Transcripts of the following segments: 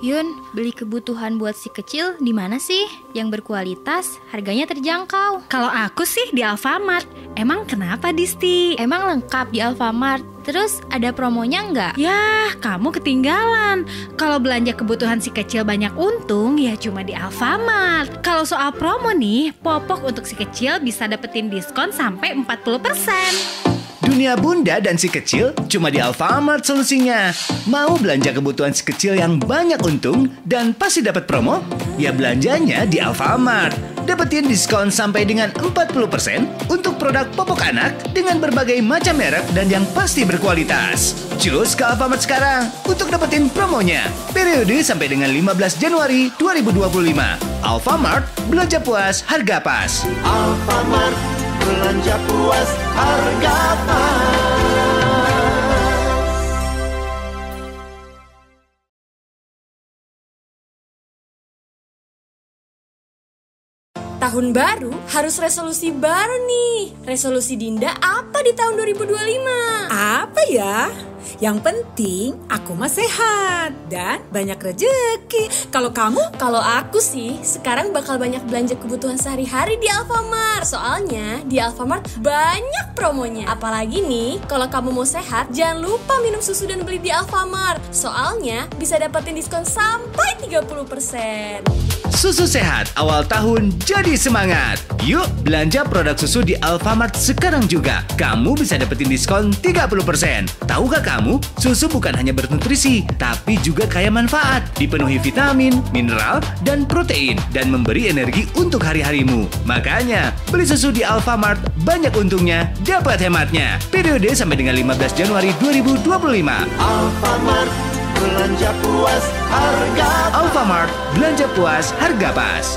Yun, beli kebutuhan buat si kecil di mana sih? Yang berkualitas, harganya terjangkau. Kalau aku sih di Alfamart. Emang kenapa, Disti? Emang lengkap di Alfamart. Terus ada promonya nggak? Yah, kamu ketinggalan. Kalau belanja kebutuhan si kecil banyak untung, ya cuma di Alfamart. Kalau soal promo nih, popok untuk si kecil bisa dapetin diskon sampai 40%. Dunia bunda dan si kecil cuma di Alfamart solusinya. Mau belanja kebutuhan si kecil yang banyak untung dan pasti dapat promo? Ya belanjanya di Alfamart. Dapetin diskon sampai dengan 40% untuk produk popok anak dengan berbagai macam merek dan yang pasti berkualitas. Cus ke Alfamart sekarang untuk dapetin promonya. Periode sampai dengan 15 Januari 2025. Alfamart, belanja puas, harga pas. Alfamart, belanja puas, harga pas. Tahun baru harus resolusi baru nih. Resolusi Dinda apa di tahun 2025? Apa ya? Yang penting aku mah sehat dan banyak rezeki. Kalau kamu? Kalau aku sih sekarang bakal banyak belanja kebutuhan sehari-hari di Alfamart. Soalnya di Alfamart banyak promonya. Apalagi nih kalau kamu mau sehat, jangan lupa minum susu dan beli di Alfamart. Soalnya bisa dapetin diskon sampai 30%. Susu sehat awal tahun jadi semangat. Yuk belanja produk susu di Alfamart sekarang juga. Kamu bisa dapetin diskon 30%. Tahukah kamu, susu bukan hanya bernutrisi, tapi juga kaya manfaat. Dipenuhi vitamin, mineral, dan protein, dan memberi energi untuk hari-harimu. Makanya, beli susu di Alfamart banyak untungnya, dapat hematnya. Periode sampai dengan 15 Januari 2025. Alfamart, belanja puas, harga pas. Alfamart, belanja puas, harga pas.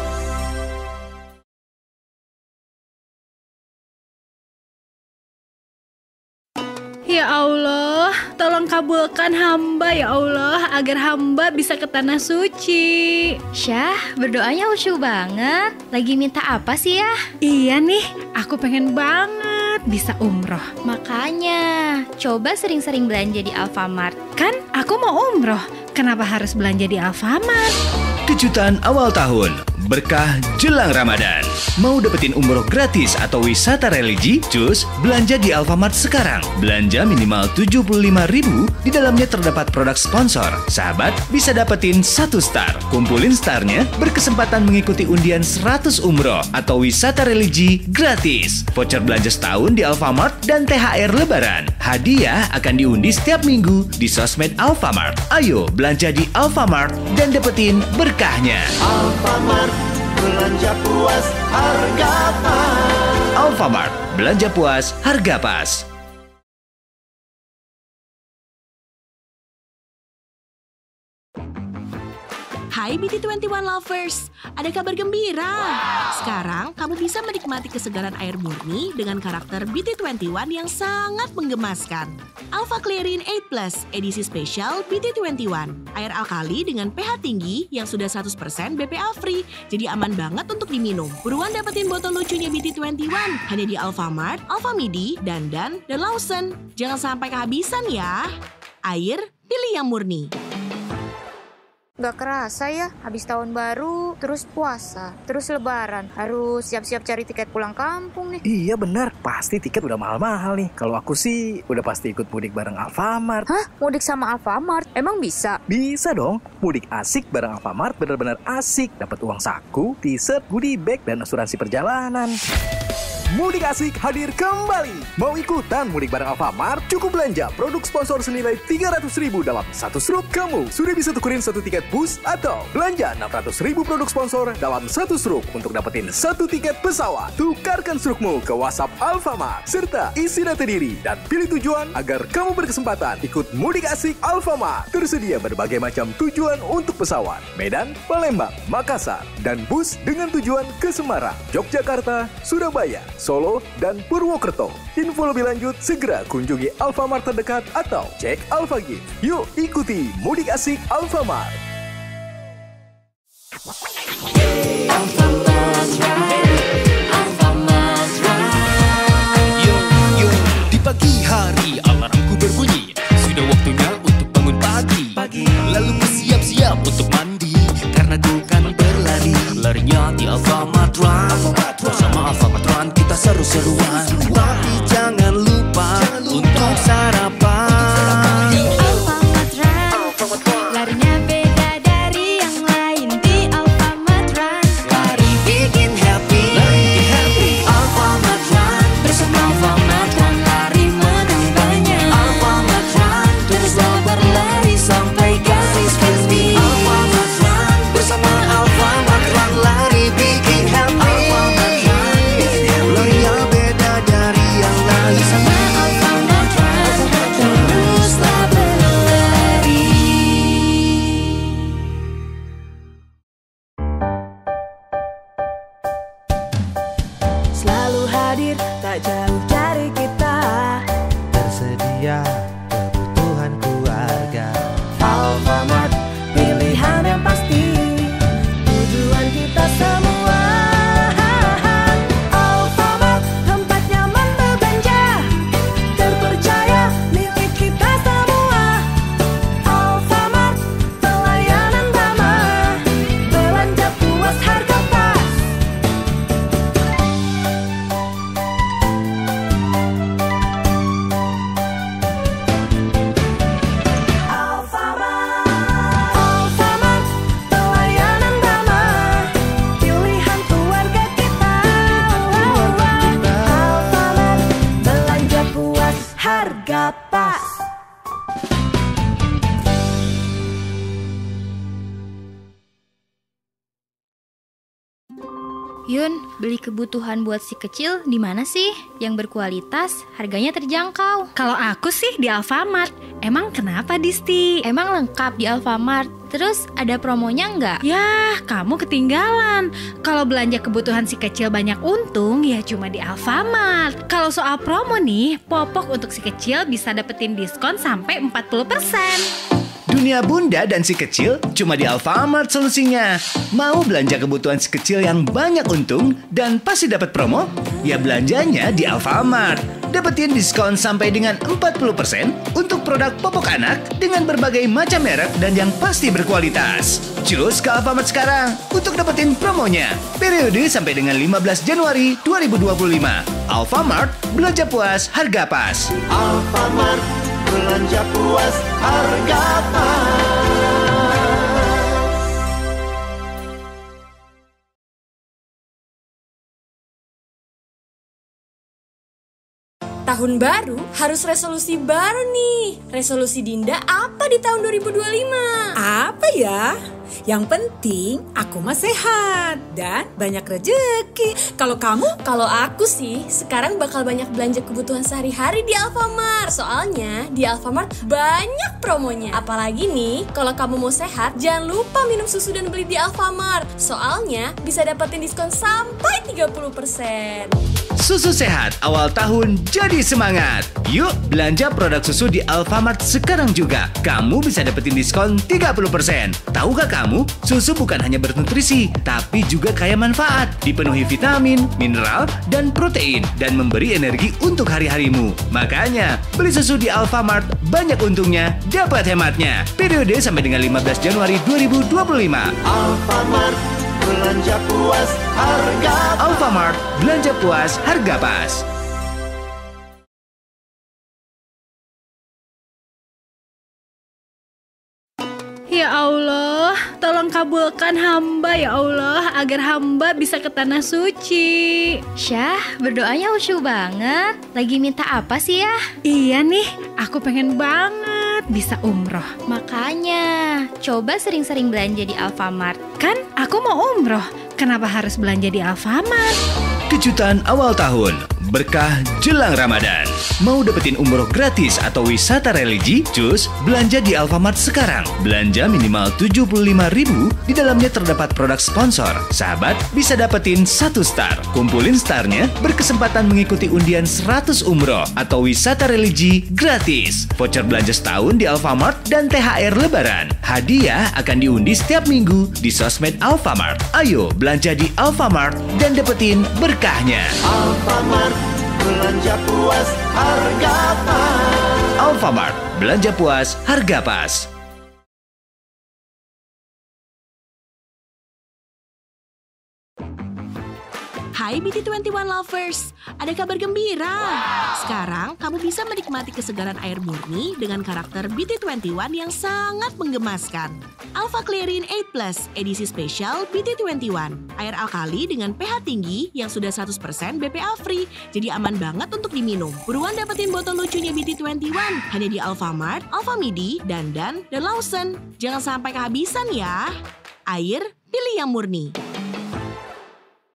Ya Allah, tolong kabulkan hamba ya Allah, agar hamba bisa ke tanah suci. Syah, berdoanya khusyuk banget. Lagi minta apa sih ya? Iya nih, aku pengen banget bisa umroh. Makanya, coba sering-sering belanja di Alfamart. Kan aku mau umroh, kenapa harus belanja di Alfamart? Kejutan awal tahun, berkah jelang Ramadan. Mau dapetin umroh gratis atau wisata religi? Cus, belanja di Alfamart sekarang. Belanja minimal 75.000, di dalamnya terdapat produk sponsor. Sahabat bisa dapetin 1 star. Kumpulin starnya, berkesempatan mengikuti undian 100 umroh atau wisata religi gratis. Voucher belanja setahun di Alfamart dan THR Lebaran. Hadiah akan diundi setiap minggu di sosmed Alfamart. Ayo belanja di Alfamart dan dapetin berkahnya. Alfamart, belanja puas, harga pas. Alfamart, belanja puas, harga pas. Hai BT21 lovers, ada kabar gembira. Sekarang kamu bisa menikmati kesegaran air murni dengan karakter BT21 yang sangat menggemaskan. Alpha Clearin 8+ edisi spesial BT21. Air alkali dengan pH tinggi yang sudah 100% BPA free, jadi aman banget untuk diminum. Buruan dapetin botol lucunya BT21 hanya di Alfamart, Alfamidi, Dandan, dan Lawson. Jangan sampai kehabisan ya. Air, pilih yang murni. Gak kerasa ya, habis tahun baru, terus puasa, terus lebaran. Harus siap-siap cari tiket pulang kampung nih. Iya benar, pasti tiket udah mahal-mahal nih. Kalau aku sih udah pasti ikut mudik bareng Alfamart. Hah? Mudik sama Alfamart? Emang bisa? Bisa dong, mudik asik bareng Alfamart benar-benar asik. Dapat uang saku, t-shirt, goodie bag, dan asuransi perjalanan. Mudik asik hadir kembali. Mau ikutan mudik bareng Alfamart? Cukup belanja produk sponsor senilai 300.000 dalam satu struk. Kamu sudah bisa tukerin satu tiket bus atau belanja 600.000 produk sponsor dalam satu struk untuk dapetin satu tiket pesawat. Tukarkan strukmu ke WhatsApp Alfamart serta isi data diri dan pilih tujuan agar kamu berkesempatan ikut mudik asik Alfamart. Tersedia berbagai macam tujuan untuk pesawat: Medan, Palembang, Makassar, dan bus dengan tujuan ke Semarang, Yogyakarta, Surabaya, Solo, dan Purwokerto. Info lebih lanjut segera kunjungi Alfamart terdekat atau cek Alfagif. Yuk ikuti mudik asik Alfamart. Yo, di pagi hari alarmku berbunyi. Sudah waktunya untuk bangun pagi. Lalu bersiap-siap siap untuk mandi, karena ku kan berlari. Larinya di Alfamart Run. Bersama Alfamart Run kita seru-seruan. Tapi jangan lupa untuk sarapan. Alfamart Run, larinya beda dari yang lain. Di Alfamart Run, Lari bikin happy. Alfamart Run. Bersama Alfamart Run, lari menang banyak. Alfamart Run, teruslah berlari sampai garis finish. Alfamart Run. Bersama Alfamart Run, lari bikin happy. Alfamart Run, larinya beda dari yang lain. Sama Alfamart Run, teruslah berlari. Selalu hadir, tak jauh dari kita. Tersedia kebutuhan keluarga. Alfamart, pilihan yang pasti. Tujuan kita semua. Alfamart, tempat nyaman berbelanja. Terpercaya, milik kita semua. Alfamart, pelayanan ramah. Belanja puas, harga pas. Alfamart, pelayanan ramah. Pilihan keluarga kita. Alfamart, belanja puas, harga pas. Yun, beli kebutuhan buat si kecil di mana sih? Yang berkualitas, harganya terjangkau. Kalau aku sih di Alfamart. Emang kenapa, Disti? Emang lengkap di Alfamart. Terus ada promonya nggak? Yah, kamu ketinggalan. Kalau belanja kebutuhan si kecil banyak untung, ya cuma di Alfamart. Kalau soal promo nih, popok untuk si kecil bisa dapetin diskon sampai 40%. Dunia bunda dan si kecil cuma di Alfamart solusinya. Mau belanja kebutuhan si kecil yang banyak untung dan pasti dapat promo? Ya belanjanya di Alfamart. Dapetin diskon sampai dengan 40% untuk produk popok anak dengan berbagai macam merek dan yang pasti berkualitas. Cus ke Alfamart sekarang untuk dapetin promonya. Periode sampai dengan 15 Januari 2025. Alfamart, belanja puas, harga pas. Alfamart, belanja puas, harga pas. Tahun baru harus resolusi baru nih. Resolusi Dinda apa di tahun 2025? Apa ya? Yang penting aku mah sehat dan banyak rezeki. Kalau kamu? Kalau aku sih sekarang bakal banyak belanja kebutuhan sehari-hari di Alfamart. Soalnya di Alfamart banyak promonya. Apalagi nih kalau kamu mau sehat, jangan lupa minum susu dan beli di Alfamart. Soalnya bisa dapetin diskon sampai 30%. Susu sehat awal tahun jadi semangat. Yuk belanja produk susu di Alfamart sekarang juga. Kamu bisa dapetin diskon 30%. Tahukah kamu, susu bukan hanya bernutrisi, tapi juga kaya manfaat. Dipenuhi vitamin, mineral, dan protein, dan memberi energi untuk hari-harimu. Makanya, beli susu di Alfamart banyak untungnya, dapat hematnya. Periode sampai dengan 15 Januari 2025. Alfamart, belanja puas, harga pas. Alfamart, belanja puas, harga pas. Ya Allah, tolong kabulkan hamba ya Allah, agar hamba bisa ke tanah suci. Syah, berdoanya khusyuk banget. Lagi minta apa sih ya? Iya nih, aku pengen banget bisa umroh. Makanya, coba sering-sering belanja di Alfamart. Kan aku mau umroh, kenapa harus belanja di Alfamart? Kejutan awal tahun, berkah jelang Ramadan. Mau dapetin umroh gratis atau wisata religi? Cus, belanja di Alfamart sekarang. Belanja minimal 75.000, di dalamnya terdapat produk sponsor. Sahabat bisa dapetin 1 star. Kumpulin starnya, berkesempatan mengikuti undian 100 umroh atau wisata religi gratis. Voucher belanja setahun di Alfamart dan THR Lebaran. Hadiah akan diundi setiap minggu di sosmed Alfamart. Ayo belanja di Alfamart dan dapetin berkahnya. Alfamart, belanja puas, harga pas. Alfamart, belanja puas, harga pas. Hai BT21 lovers, ada kabar gembira. Sekarang kamu bisa menikmati kesegaran air murni dengan karakter BT21 yang sangat menggemaskan. Alpha Clearin 8 Plus edisi spesial BT21. Air alkali dengan pH tinggi yang sudah 100% BPA free, jadi aman banget untuk diminum. Buruan dapetin botol lucunya BT21 hanya di Alfamart, Alfamidi, Dandan, dan Lawson. Jangan sampai kehabisan ya. Air, pilih yang murni.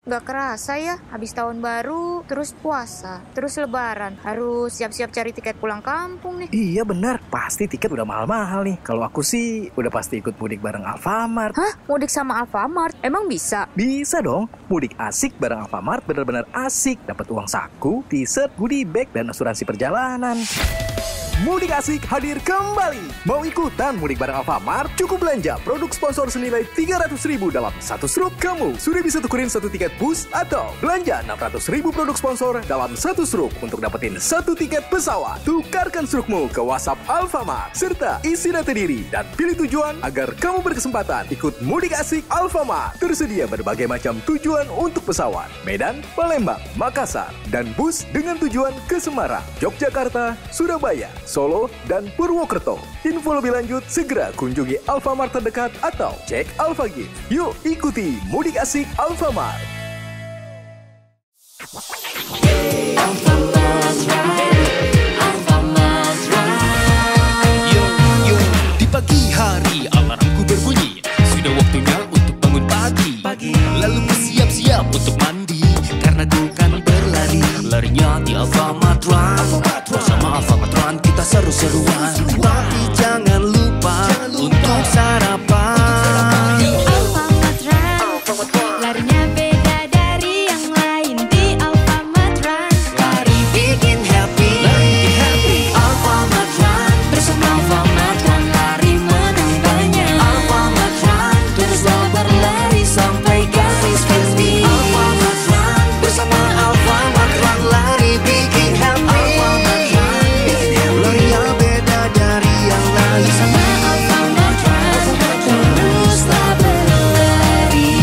Gak kerasa ya, habis tahun baru, terus puasa, terus lebaran. Harus siap-siap cari tiket pulang kampung nih. Iya benar, pasti tiket udah mahal-mahal nih. Kalau aku sih udah pasti ikut mudik bareng Alfamart. Hah? Mudik sama Alfamart? Emang bisa? Bisa dong, mudik asik bareng Alfamart bener-bener asik. Dapat uang saku, t-shirt, goodie bag, dan asuransi perjalanan. Mudik Asik hadir kembali. Mau ikutan mudik bareng Alfamart? Cukup belanja produk sponsor senilai 300.000 dalam satu struk. Kamu sudah bisa tukerin satu tiket bus atau belanja 600.000 produk sponsor dalam satu struk untuk dapetin satu tiket pesawat. Tukarkan strukmu ke WhatsApp Alfamart serta isi data diri dan pilih tujuan agar kamu berkesempatan ikut Mudik Asik Alfamart. Tersedia berbagai macam tujuan untuk pesawat: Medan, Palembang, Makassar, dan bus dengan tujuan ke Semarang, Yogyakarta, Surabaya, Solo, dan Purwokerto. Info lebih lanjut segera kunjungi Alfamart terdekat atau cek Alfagif. Yuk ikuti Mudik Asik Alfamart. Yo, di pagi hari alarmku berbunyi. Sudah waktunya untuk bangun pagi. Lalu bersiap-siap untuk mandi, karena ku kan berlari. Larinya di Alfamart Run. Bersama Alfamart Run kita seru-seruan. Tapi jangan lupa untuk sarapan. Di Alfamart Run, larinya beda dari yang lain. Di Alfamart Run, Lari bikin happy. Alfamart Run, bersama Alfamart Run, lari menang banyak. Alfamart Run, teruslah berlari sampai garis finish. Alfamart Run, bersama Alfamart Run, lari bikin happy. Alfamart Run, larinya beda dari yang lain. Bersama Alfamart Run, teruslah berlari.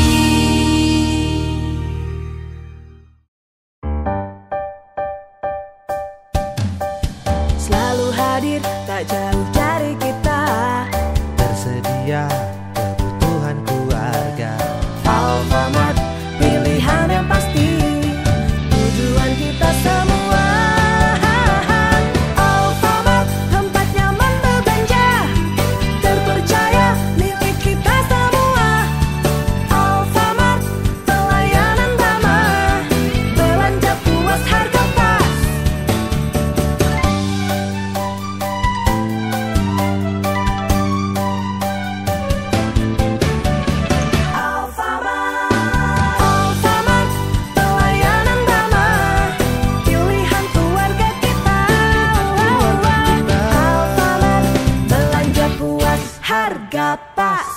Selalu hadir, tak jauh dari kita. Tersedia kebutuhan keluarga. Alfamart, pilihan yang pasti. Tujuan kita semua. Alfamart, tempat nyaman berbelanja. Terpercaya, milik kita semua. Alfamart, pelayanan ramah. Belanja puas, harga pas. Alfamart, pelayanan ramah. Pilihan keluarga kita. Alfamart, belanja puas, harga pas.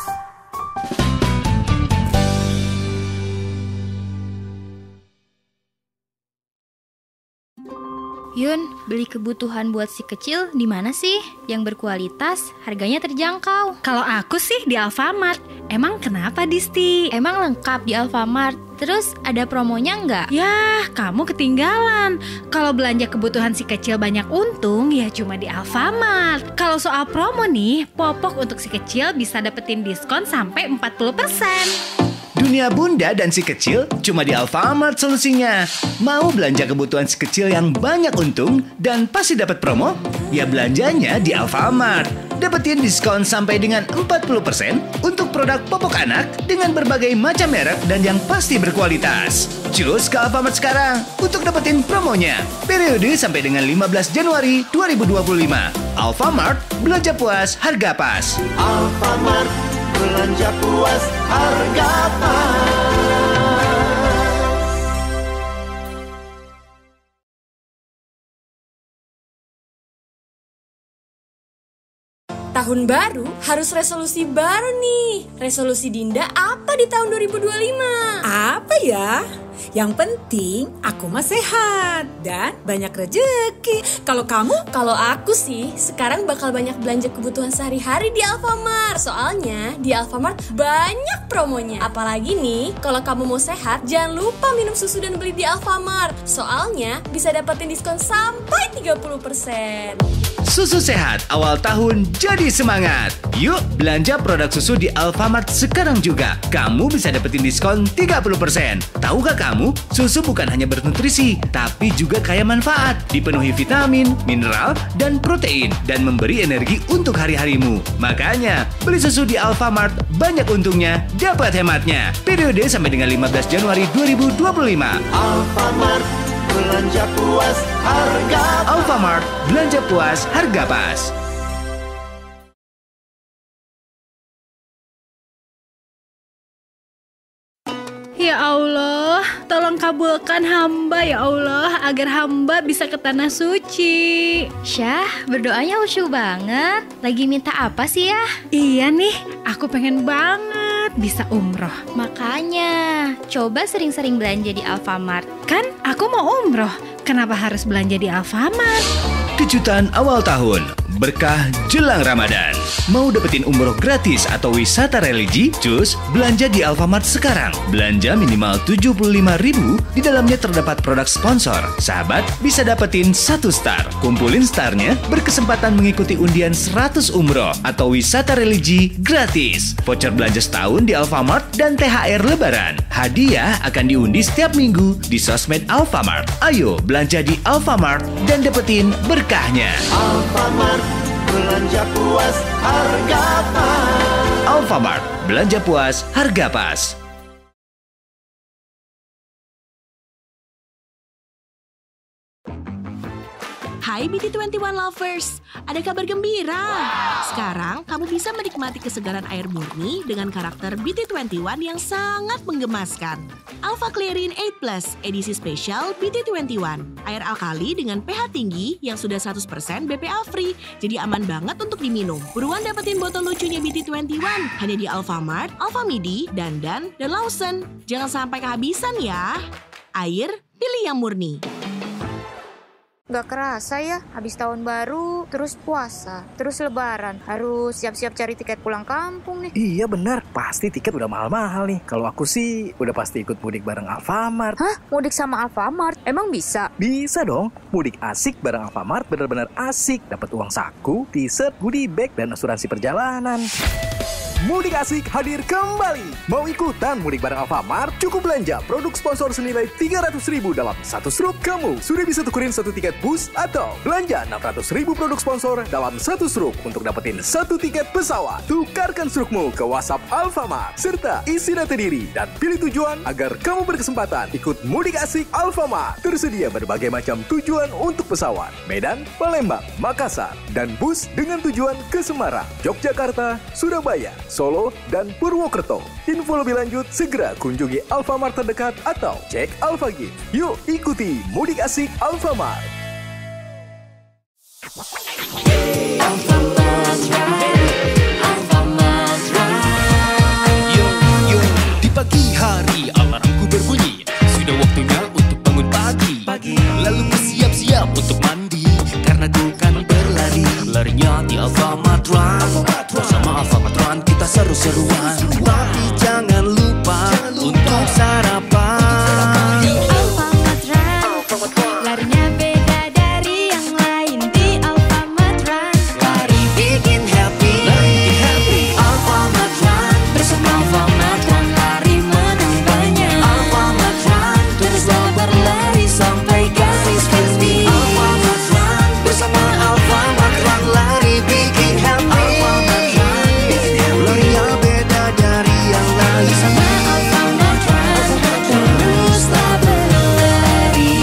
Yun, beli kebutuhan buat si kecil di mana sih? Yang berkualitas, harganya terjangkau. Kalau aku sih di Alfamart. Emang kenapa, Disti? Emang lengkap di Alfamart. Terus ada promonya nggak? Yah, kamu ketinggalan. Kalau belanja kebutuhan si kecil banyak untung, ya cuma di Alfamart. Kalau soal promo nih, popok untuk si kecil bisa dapetin diskon sampai 40%. Dunia bunda dan si kecil cuma di Alfamart solusinya. Mau belanja kebutuhan si kecil yang banyak untung dan pasti dapat promo? Ya belanjanya di Alfamart. Dapetin diskon sampai dengan 40% untuk produk popok anak dengan berbagai macam merek dan yang pasti berkualitas. Cus ke Alfamart sekarang untuk dapetin promonya. Periode sampai dengan 15 Januari 2025. Alfamart, belanja puas, harga pas. Alfamart, belanja puas, harga pas. Tahun baru harus resolusi baru nih. Resolusi Dinda apa di tahun 2025? Apa ya? Yang penting aku mah sehat dan banyak rejeki. Kalau kamu? Kalau aku sih sekarang bakal banyak belanja kebutuhan sehari-hari di Alfamart. Soalnya di Alfamart banyak promonya. Apalagi nih kalau kamu mau sehat, jangan lupa minum susu dan beli di Alfamart. Soalnya bisa dapetin diskon sampai 30%. Susu sehat awal tahun jadi semangat. Yuk belanja produk susu di Alfamart sekarang juga. Kamu bisa dapetin diskon 30%. Tahukah kamu, susu bukan hanya bernutrisi, tapi juga kaya manfaat. Dipenuhi vitamin, mineral, dan protein, dan memberi energi untuk hari-harimu. Makanya, beli susu di Alfamart banyak untungnya, dapat hematnya. Periode sampai dengan 15 Januari 2025. Alfamart, belanja puas, harga pas. Alfamart, belanja puas, harga pas. Ya Allah, tolong kabulkan hamba ya Allah, agar hamba bisa ke tanah suci. Syah, berdoanya khusyuk banget. Lagi minta apa sih ya? Iya nih, aku pengen banget bisa umroh. Makanya, coba sering-sering belanja di Alfamart. Kan aku mau umroh, kenapa harus belanja di Alfamart? Kejutan awal tahun, berkah jelang Ramadan. Mau dapetin umroh gratis atau wisata religi? Cus, belanja di Alfamart sekarang. Belanja minimal 75.000, di dalamnya terdapat produk sponsor. Sahabat bisa dapetin 1 star. Kumpulin starnya, berkesempatan mengikuti undian 100 umroh atau wisata religi gratis. Voucher belanja setahun di Alfamart dan THR Lebaran. Hadiah akan diundi setiap minggu di sosmed Alfamart. Ayo belanja di Alfamart dan dapetin berkahnya. Alfamart, belanja puas, harga pas. Alfamart, belanja puas, harga pas. Hai BT21 lovers, ada kabar gembira. Sekarang kamu bisa menikmati kesegaran air murni dengan karakter BT21 yang sangat menggemaskan. Alpha Clearin 8 Plus edisi spesial BT21. Air alkali dengan pH tinggi yang sudah 100% BPA free, jadi aman banget untuk diminum. Buruan dapetin botol lucunya BT21 hanya di Alfamart, Alfamidi, Dandan, dan Lawson. Jangan sampai kehabisan ya. Air, pilih yang murni. Gak kerasa ya, habis tahun baru, terus puasa, terus lebaran. Harus siap-siap cari tiket pulang kampung nih. Iya benar, pasti tiket udah mahal-mahal nih. Kalau aku sih udah pasti ikut mudik bareng Alfamart. Hah? Mudik sama Alfamart? Emang bisa? Bisa dong, mudik asik bareng Alfamart benar-benar asik. Dapat uang saku, t-shirt, goodie bag, dan asuransi perjalanan. Mudik Asik hadir kembali. Mau ikutan mudik bareng Alfamart? Cukup belanja produk sponsor senilai 300.000 dalam satu struk. Kamu sudah bisa tukerin 1 tiket bus atau belanja 600.000 produk sponsor dalam satu struk untuk dapetin 1 tiket pesawat. Tukarkan strukmu ke WhatsApp Alfamart serta isi data diri dan pilih tujuan agar kamu berkesempatan ikut Mudik Asik Alfamart. Tersedia berbagai macam tujuan untuk pesawat: Medan, Palembang, Makassar, dan bus dengan tujuan ke Semarang, Yogyakarta, Surabaya, Solo, dan Purwokerto. Info lebih lanjut segera kunjungi Alfamart terdekat atau cek Alfagif. Yuk ikuti Mudik Asik Alfamart. Di pagi hari alarmku berbunyi, sudah waktunya untuk bangun pagi. Lalu bersiap-siap untuk mandi, karena ku kan berlari. Larinya di Alfamart Run. Bersama Alfamart Run kita seru-seruan. Tapi jangan lupa untuk sarapan. Alfamart Run, larinya beda dari yang lain di Alfamart Run. Lari bikin happy, Alfamart Run. Bersama Alfamart Run, lari menang banyak. Alfamart Run, teruslah berlari sampai garis finish. Alfamart Run, bersama Alfamart Run, lari bikin happy. Alfamart Run, larinya beda dari yang lain. Bersama Alfamart Run, teruslah berlari.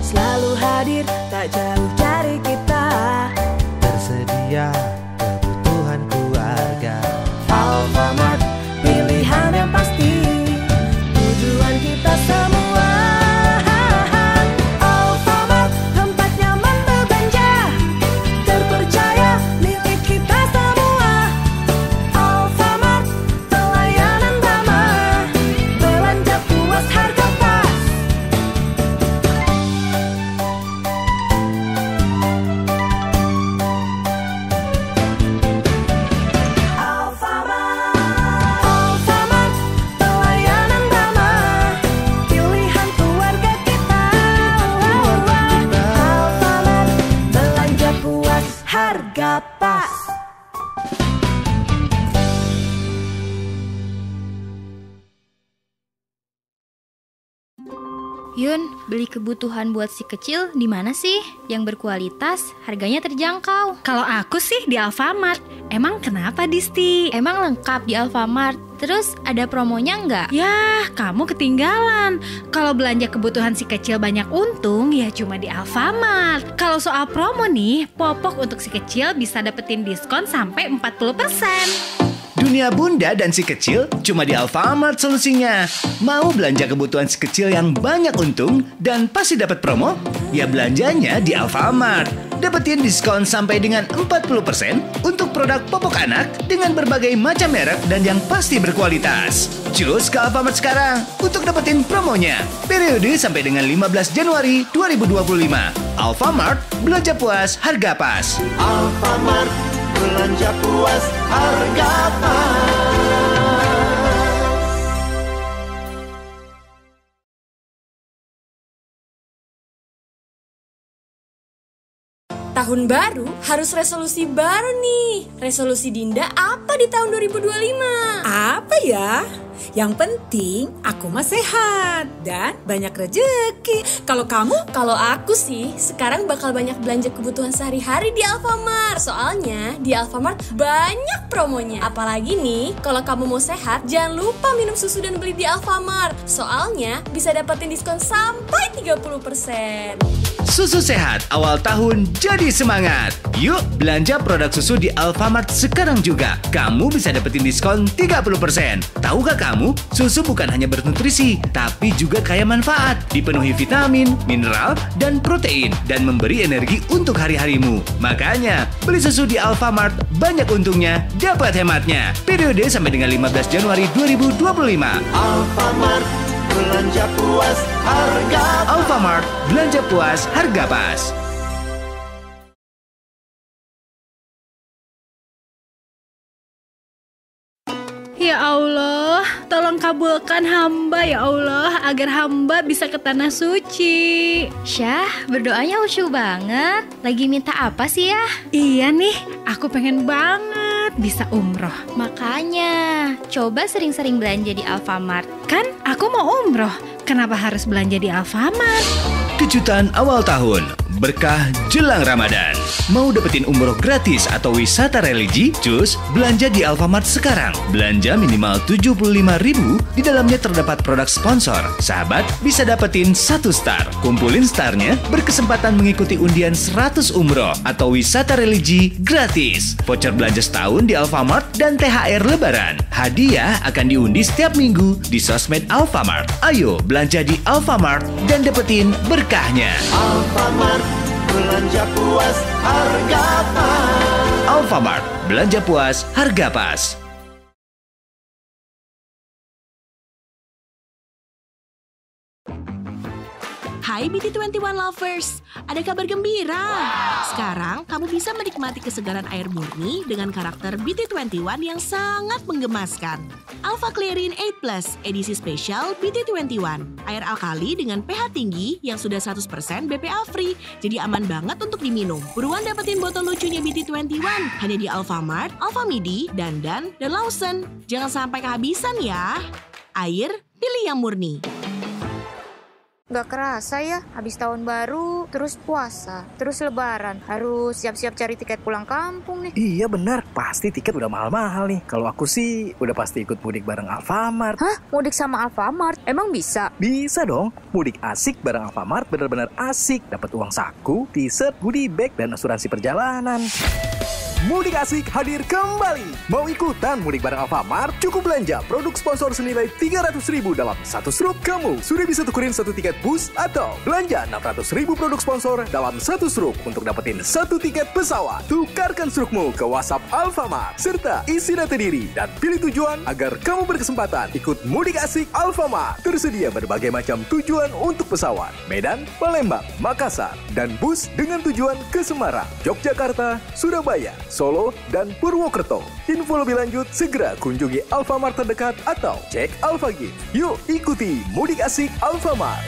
Selalu hadir, tak jauh dari kita. Tersedia kebutuhan keluarga. Alfamart, pilihan yang pasti. Tujuan kita semua. Alfamart, tempat nyaman berbelanja. Terpercaya milik kita semua. Yun, beli kebutuhan buat si kecil di mana sih? Yang berkualitas, harganya terjangkau. Kalau aku sih di Alfamart. Emang kenapa, Disti? Emang lengkap di Alfamart. Terus ada promonya nggak? Yah, kamu ketinggalan. Kalau belanja kebutuhan si kecil banyak untung, ya cuma di Alfamart. Kalau soal promo nih, popok untuk si kecil bisa dapetin diskon sampai 40%. Dunia bunda dan si kecil cuma di Alfamart solusinya. Mau belanja kebutuhan si kecil yang banyak untung dan pasti dapat promo? Ya belanjanya di Alfamart. Dapetin diskon sampai dengan 40% untuk produk popok anak dengan berbagai macam merek dan yang pasti berkualitas. Cus ke Alfamart sekarang untuk dapetin promonya. Periode sampai dengan 15 Januari 2025. Alfamart, belanja puas, harga pas. Alfamart, belanja puas, harga pas. Tahun baru harus resolusi baru nih. Resolusi Dinda apa di tahun 2025? Apa ya? Yang penting aku mah sehat dan banyak rezeki. Kalau kamu? Kalau aku sih sekarang bakal banyak belanja kebutuhan sehari-hari di Alfamart. Soalnya di Alfamart banyak promonya. Apalagi nih kalau kamu mau sehat, jangan lupa minum susu dan beli di Alfamart. Soalnya bisa dapetin diskon sampai 30%. Susu sehat awal tahun jadi semangat. Yuk belanja produk susu di Alfamart sekarang juga. Kamu bisa dapetin diskon 30%. Tahukah kamu, susu bukan hanya bernutrisi, tapi juga kaya manfaat. Dipenuhi vitamin, mineral, dan protein, dan memberi energi untuk hari-harimu. Makanya, beli susu di Alfamart banyak untungnya, dapat hematnya. Periode sampai dengan 15 Januari 2025. Alfamart, belanja puas, harga pas. Alfamart, belanja puas, harga pas. Ya Allah, tolong kabulkan hamba ya Allah, agar hamba bisa ke tanah suci. Syah, berdoanya khusyuk banget. Lagi minta apa sih ya? Iya nih, aku pengen banget bisa umroh. Makanya, coba sering-sering belanja di Alfamart. Kan aku mau umroh, kenapa harus belanja di Alfamart? Kejutan awal tahun, berkah jelang Ramadan. Mau dapetin umroh gratis atau wisata religi? Cus, belanja di Alfamart sekarang. Belanja minimal 75.000, di dalamnya terdapat produk sponsor. Sahabat bisa dapetin 1 star. Kumpulin starnya, berkesempatan mengikuti undian 100 umroh atau wisata religi gratis. Voucher belanja setahun di Alfamart dan THR Lebaran. Hadiah akan diundi setiap minggu di sosmed Alfamart. Ayo belanja di Alfamart dan dapetin berkahnya. Alfamart, belanja puas, harga pas. Alfamart, belanja puas, harga pas. Hai BT21 lovers, ada kabar gembira. Sekarang kamu bisa menikmati kesegaran air murni dengan karakter BT21 yang sangat menggemaskan. Alpha Clearin 8 Plus edisi spesial BT21. Air alkali dengan pH tinggi yang sudah 100% BPA free, jadi aman banget untuk diminum. Buruan dapetin botol lucunya BT21 hanya di Alfamart, Alfamidi, Dandan, dan Lawson. Jangan sampai kehabisan ya. Air, pilih yang murni. Gak kerasa ya, habis tahun baru, terus puasa, terus lebaran. Harus siap-siap cari tiket pulang kampung nih. Iya benar, pasti tiket udah mahal-mahal nih. Kalau aku sih udah pasti ikut mudik bareng Alfamart. Hah? Mudik sama Alfamart? Emang bisa? Bisa dong, mudik asik bareng Alfamart benar-benar asik. Dapat uang saku, t-shirt, goodie bag, dan asuransi perjalanan. Mudik asik hadir kembali. Mau ikutan mudik bareng Alfamart? Cukup belanja produk sponsor senilai 300.000 dalam satu struk. Kamu sudah bisa tukerin satu tiket bus atau belanja 600.000 produk sponsor dalam satu struk untuk dapetin satu tiket pesawat. Tukarkan strukmu ke WhatsApp Alfamart serta isi data diri dan pilih tujuan agar kamu berkesempatan ikut mudik asik Alfamart. Tersedia berbagai macam tujuan untuk pesawat: Medan, Palembang, Makassar, dan bus dengan tujuan ke Semarang, Yogyakarta, Surabaya, Solo, dan Purwokerto. Info lebih lanjut segera kunjungi Alfamart terdekat atau cek Alfagif. Yuk ikuti mudik asik Alfamart.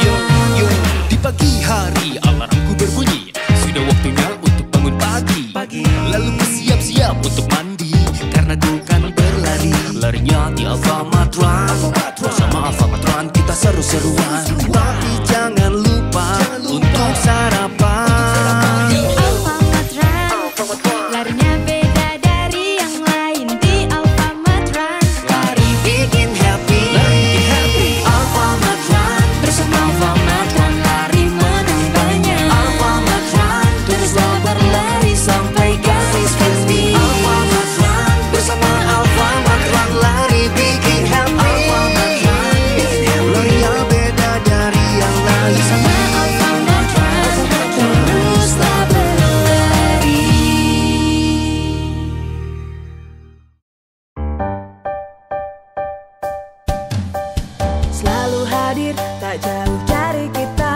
Yo, di pagi hari alarmku berbunyi. Sudah waktunya untuk bangun pagi. Lalu bersiap-siap untuk mandi. Larinya di Alfamart Run. Bersama Alfamart Run kita seru-seruan. Tapi jangan lupa untuk sarapan. Alfamart Run, larinya beda dari yang lain di Alfamart Run. Lari bikin happy, Alfamart Run. Bersama Alfamart Run, lari menang banyak. Alfamart Run, teruslah berlari sampai garis finish. Alfamart Run, bersama Alfamart Run, lari bikin happy. Alfamart Run, Larinya beda dari yang lain. bersama Alfamart Run, teruslah berlari. Selalu hadir, tak jauh dari kita.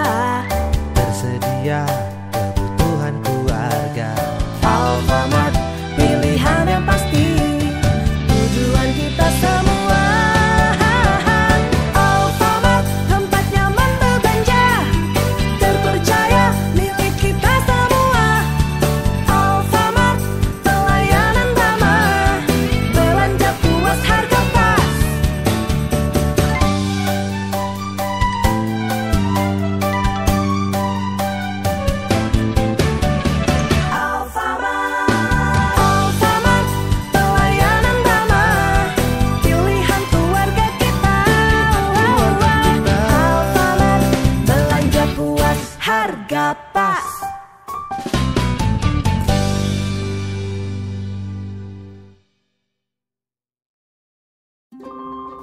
Tersedia kebutuhan keluarga. Alfamart, pilihan yang pasti. Tujuan kita semua. Alfamart, tempat nyaman berbelanja. Terpercaya, milik kita semua. Alfamart, pelayanan ramah. Belanja puas, harga pas. Alfamart, pelayanan ramah. Pilihan keluarga kita. Alfamart, belanja puas, harga pas.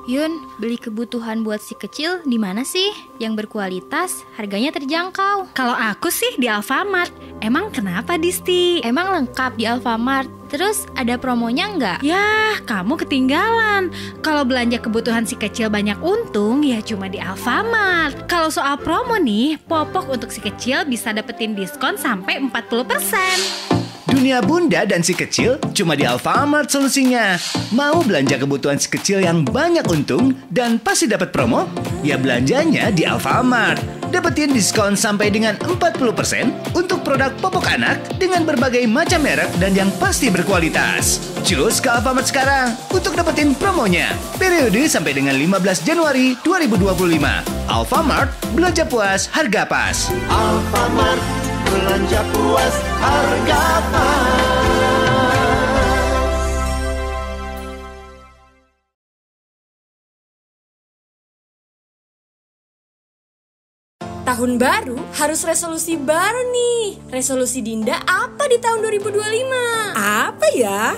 Yun, beli kebutuhan buat si kecil di mana sih? Yang berkualitas, harganya terjangkau. Kalau aku sih di Alfamart. Emang kenapa, Disti? Emang lengkap di Alfamart. Terus ada promonya nggak? Yah, kamu ketinggalan. Kalau belanja kebutuhan si kecil banyak untung, ya cuma di Alfamart. Kalau soal promo nih, popok untuk si kecil bisa dapetin diskon sampai 40%. Dunia bunda dan si kecil cuma di Alfamart solusinya. Mau belanja kebutuhan si kecil yang banyak untung dan pasti dapat promo? Ya belanjanya di Alfamart. Dapetin diskon sampai dengan 40% untuk produk popok anak dengan berbagai macam merek dan yang pasti berkualitas. Cus ke Alfamart sekarang untuk dapetin promonya. Periode sampai dengan 15 Januari 2025. Alfamart, belanja puas, harga pas. Alfamart, belanja puas, harga pas. Tahun baru harus resolusi baru nih. Resolusi Dinda apa di tahun 2025? Apa ya?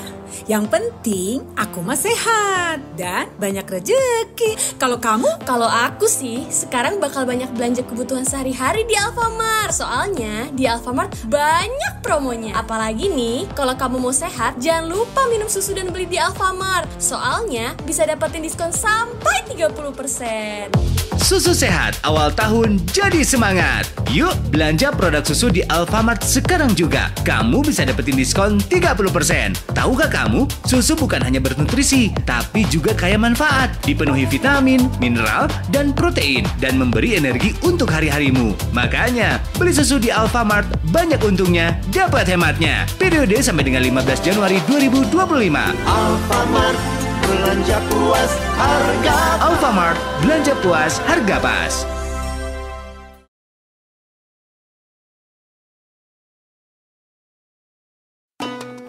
Yang penting aku mah sehat dan banyak rezeki. Kalau kamu? Kalau aku sih sekarang bakal banyak belanja kebutuhan sehari-hari di Alfamart. Soalnya di Alfamart banyak promonya. Apalagi nih kalau kamu mau sehat, jangan lupa minum susu dan beli di Alfamart. Soalnya bisa dapetin diskon sampai 30%. Susu sehat awal tahun jadi semangat. Yuk belanja produk susu di Alfamart sekarang juga. Kamu bisa dapetin diskon 30%. Tahukah kamu, susu bukan hanya bernutrisi, tapi juga kaya manfaat. Dipenuhi vitamin, mineral, dan protein, dan memberi energi untuk hari-harimu. Makanya, beli susu di Alfamart banyak untungnya, dapat hematnya. Periode sampai dengan 15 Januari 2025. Alfamart, belanja puas, harga pas. Alfamart, belanja puas, harga pas.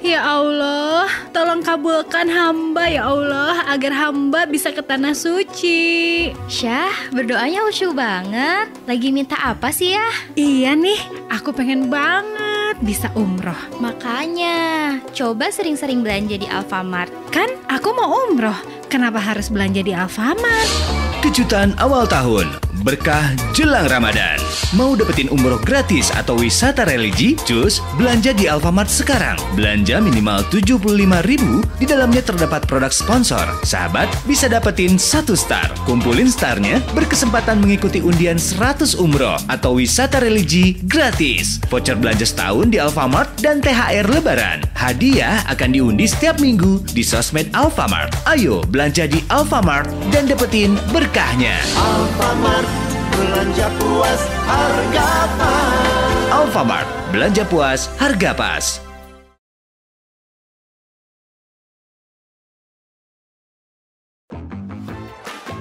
Ya Allah, tolong kabulkan hamba ya Allah, agar hamba bisa ke tanah suci. Syah, berdoanya khusyuk banget. Lagi minta apa sih ya? Iya nih, aku pengen banget bisa umroh. Makanya, coba sering-sering belanja di Alfamart. Kan aku mau umroh, kenapa harus belanja di Alfamart? Kejutan awal tahun, berkah jelang Ramadan. Mau dapetin umroh gratis atau wisata religi? Cus, belanja di Alfamart sekarang. Belanja minimal 75.000, di dalamnya terdapat produk sponsor. Sahabat bisa dapetin 1 star. Kumpulin starnya, berkesempatan mengikuti undian 100 umroh atau wisata religi gratis. Voucher belanja setahun di Alfamart dan THR Lebaran. Hadiah akan diundi setiap minggu di sosmed Alfamart. Ayo belanja di Alfamart dan dapetin berkahnya. Alfamart, belanja puas, harga pas. Alfamart, belanja puas, harga pas.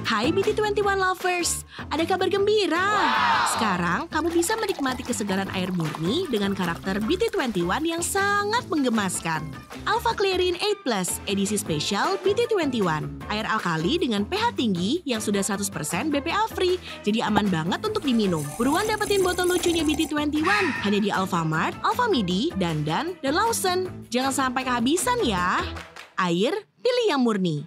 Hai BT21 lovers, ada kabar gembira. Sekarang kamu bisa menikmati kesegaran air murni dengan karakter BT21 yang sangat menggemaskan. Alpha Clearin 8 Plus edisi spesial BT21. Air alkali dengan pH tinggi yang sudah 100% BPA free, jadi aman banget untuk diminum. Buruan dapetin botol lucunya BT21 hanya di Alfamart, Alfamidi, Dandan, dan Lawson. Jangan sampai kehabisan ya. Air, pilih yang murni.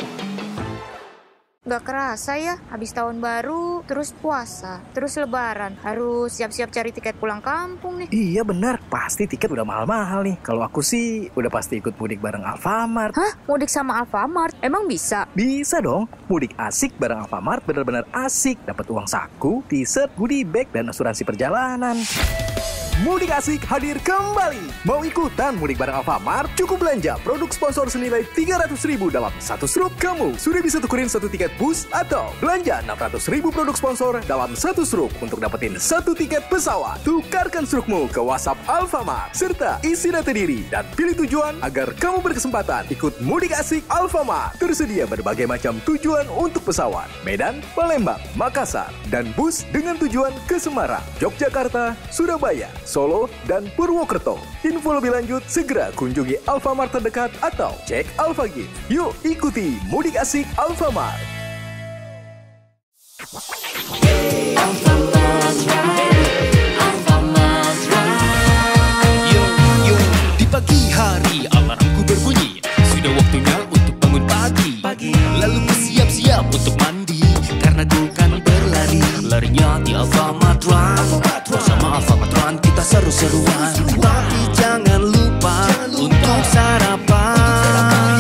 Gak kerasa ya, habis tahun baru, terus puasa, terus lebaran. Harus siap-siap cari tiket pulang kampung nih. Iya benar, pasti tiket udah mahal-mahal nih. Kalau aku sih udah pasti ikut mudik bareng Alfamart. Hah? Mudik sama Alfamart? Emang bisa? Bisa dong, mudik asik bareng Alfamart benar-benar asik. Dapat uang saku, t-shirt, goodie bag, dan asuransi perjalanan. Mudik Asik hadir kembali. Mau ikutan mudik bareng Alfamart? Cukup belanja produk sponsor senilai 300.000 dalam satu struk. Kamu sudah bisa tukerin satu tiket bus atau belanja 600.000 produk sponsor dalam satu struk untuk dapetin satu tiket pesawat. Tukarkan strukmu ke WhatsApp Alfamart serta isi data diri dan pilih tujuan agar kamu berkesempatan ikut Mudik Asik Alfamart. Tersedia berbagai macam tujuan untuk pesawat: Medan, Palembang, Makassar, dan bus dengan tujuan ke Semarang, Yogyakarta, Surabaya, Solo, dan Purwokerto. Info lebih lanjut segera kunjungi Alfamart terdekat atau cek Alfagif. Yuk ikuti Mudik Asik Alfamart. Yo, di pagi hari alarmku berbunyi. Sudah waktunya untuk bangun pagi. Lalu bersiap-siap untuk mandi, karena ku kan berlari. Larinya di Alfamart Run. Bersama Alfamart Run kita seru-seruan. Tapi jangan lupa untuk sarapan.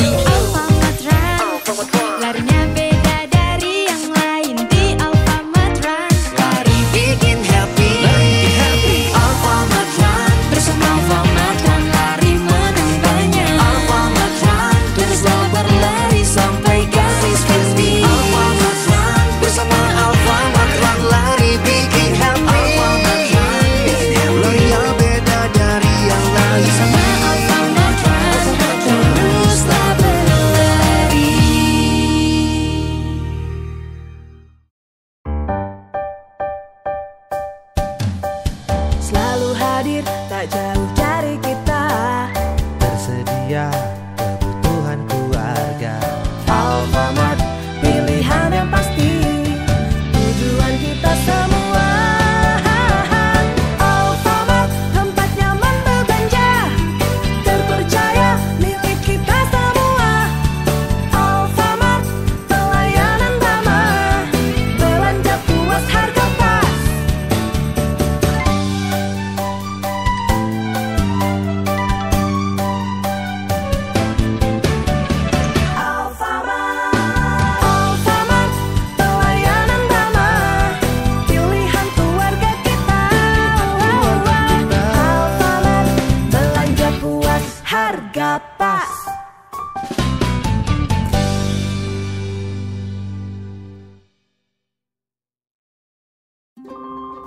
Alfamart Run, larinya beda dari yang lain. Di Alfamart Run, Lari bikin happy. Alfamart Run, bersama Alfamart Run, lari menang banyak. Alfamart Run, teruslah berlari sampai garis finish. Alfamart Run, bersama Alfamart Run, lari bikin happy. Alfamart Run, larinya beda dari yang lain. Bersama Alfamart Run, teruslah berlari. Selalu hadir, tak jauh dari kita. Tersedia kebutuhan keluarga. Alfamart, pilihan yang pasti. Tujuan kita semua. Alfamart, tempat nyaman berbelanja. Terpercaya, milik kita semua. Alfamart, pelayanan ramah. Belanja puas, harga pas. Alfamart, pelayanan ramah. Pilihan keluarga kita. Alfamart, belanja puas, harga pas.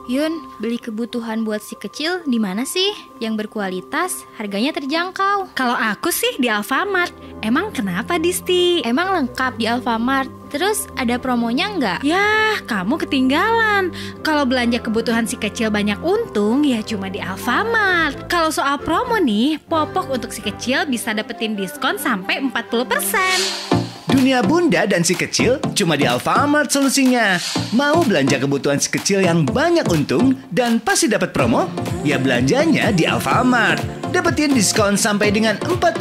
Yun, beli kebutuhan buat si kecil di mana sih? Yang berkualitas, harganya terjangkau. Kalau aku sih di Alfamart. Emang kenapa, Disti? Emang lengkap di Alfamart. Terus ada promonya nggak? Yah, kamu ketinggalan. Kalau belanja kebutuhan si kecil banyak untung, ya cuma di Alfamart. Kalau soal promo nih, popok untuk si kecil bisa dapetin diskon sampai 40%. Dunia bunda dan si kecil cuma di Alfamart solusinya. Mau belanja kebutuhan si kecil yang banyak untung dan pasti dapat promo? Ya belanjanya di Alfamart. Dapetin diskon sampai dengan 40%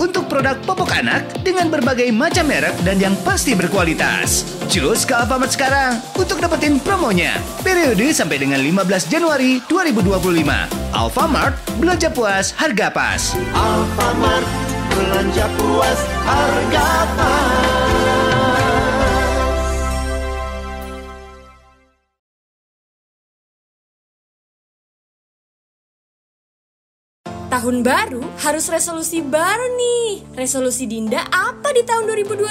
untuk produk popok anak dengan berbagai macam merek dan yang pasti berkualitas. Cus ke Alfamart sekarang untuk dapetin promonya. Periode sampai dengan 15 Januari 2025. Alfamart, belanja puas, harga pas. Alfamart, belanja puas, harga pas. Tahun baru harus resolusi baru nih. Resolusi Dinda apa di tahun 2025?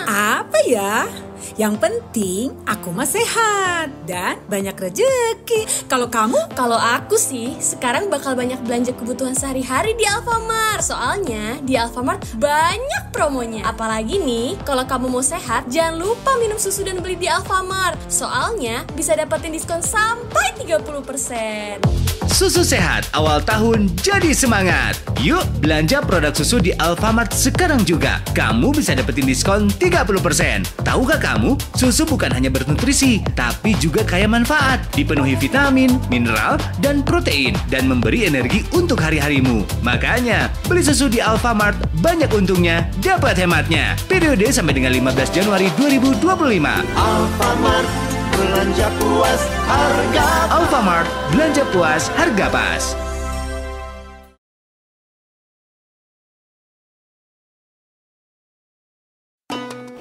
Apa ya? Yang penting aku mah sehat dan banyak rezeki. Kalau kamu? Kalau aku sih sekarang bakal banyak belanja kebutuhan sehari-hari di Alfamart. Soalnya di Alfamart banyak promonya. Apalagi nih kalau kamu mau sehat, jangan lupa minum susu dan beli di Alfamart. Soalnya bisa dapetin diskon sampai 30%. Susu sehat awal tahun jadi semangat. Yuk belanja produk susu di Alfamart sekarang juga. Kamu bisa dapetin diskon 30%. Tahukah kamu, susu bukan hanya bernutrisi, tapi juga kaya manfaat. Dipenuhi vitamin, mineral, dan protein, dan memberi energi untuk hari-harimu. Makanya, beli susu di Alfamart banyak untungnya, dapat hematnya. Periode sampai dengan 15 Januari 2025. Alfamart, belanja puas, harga Alfamart, belanja puas, harga pas.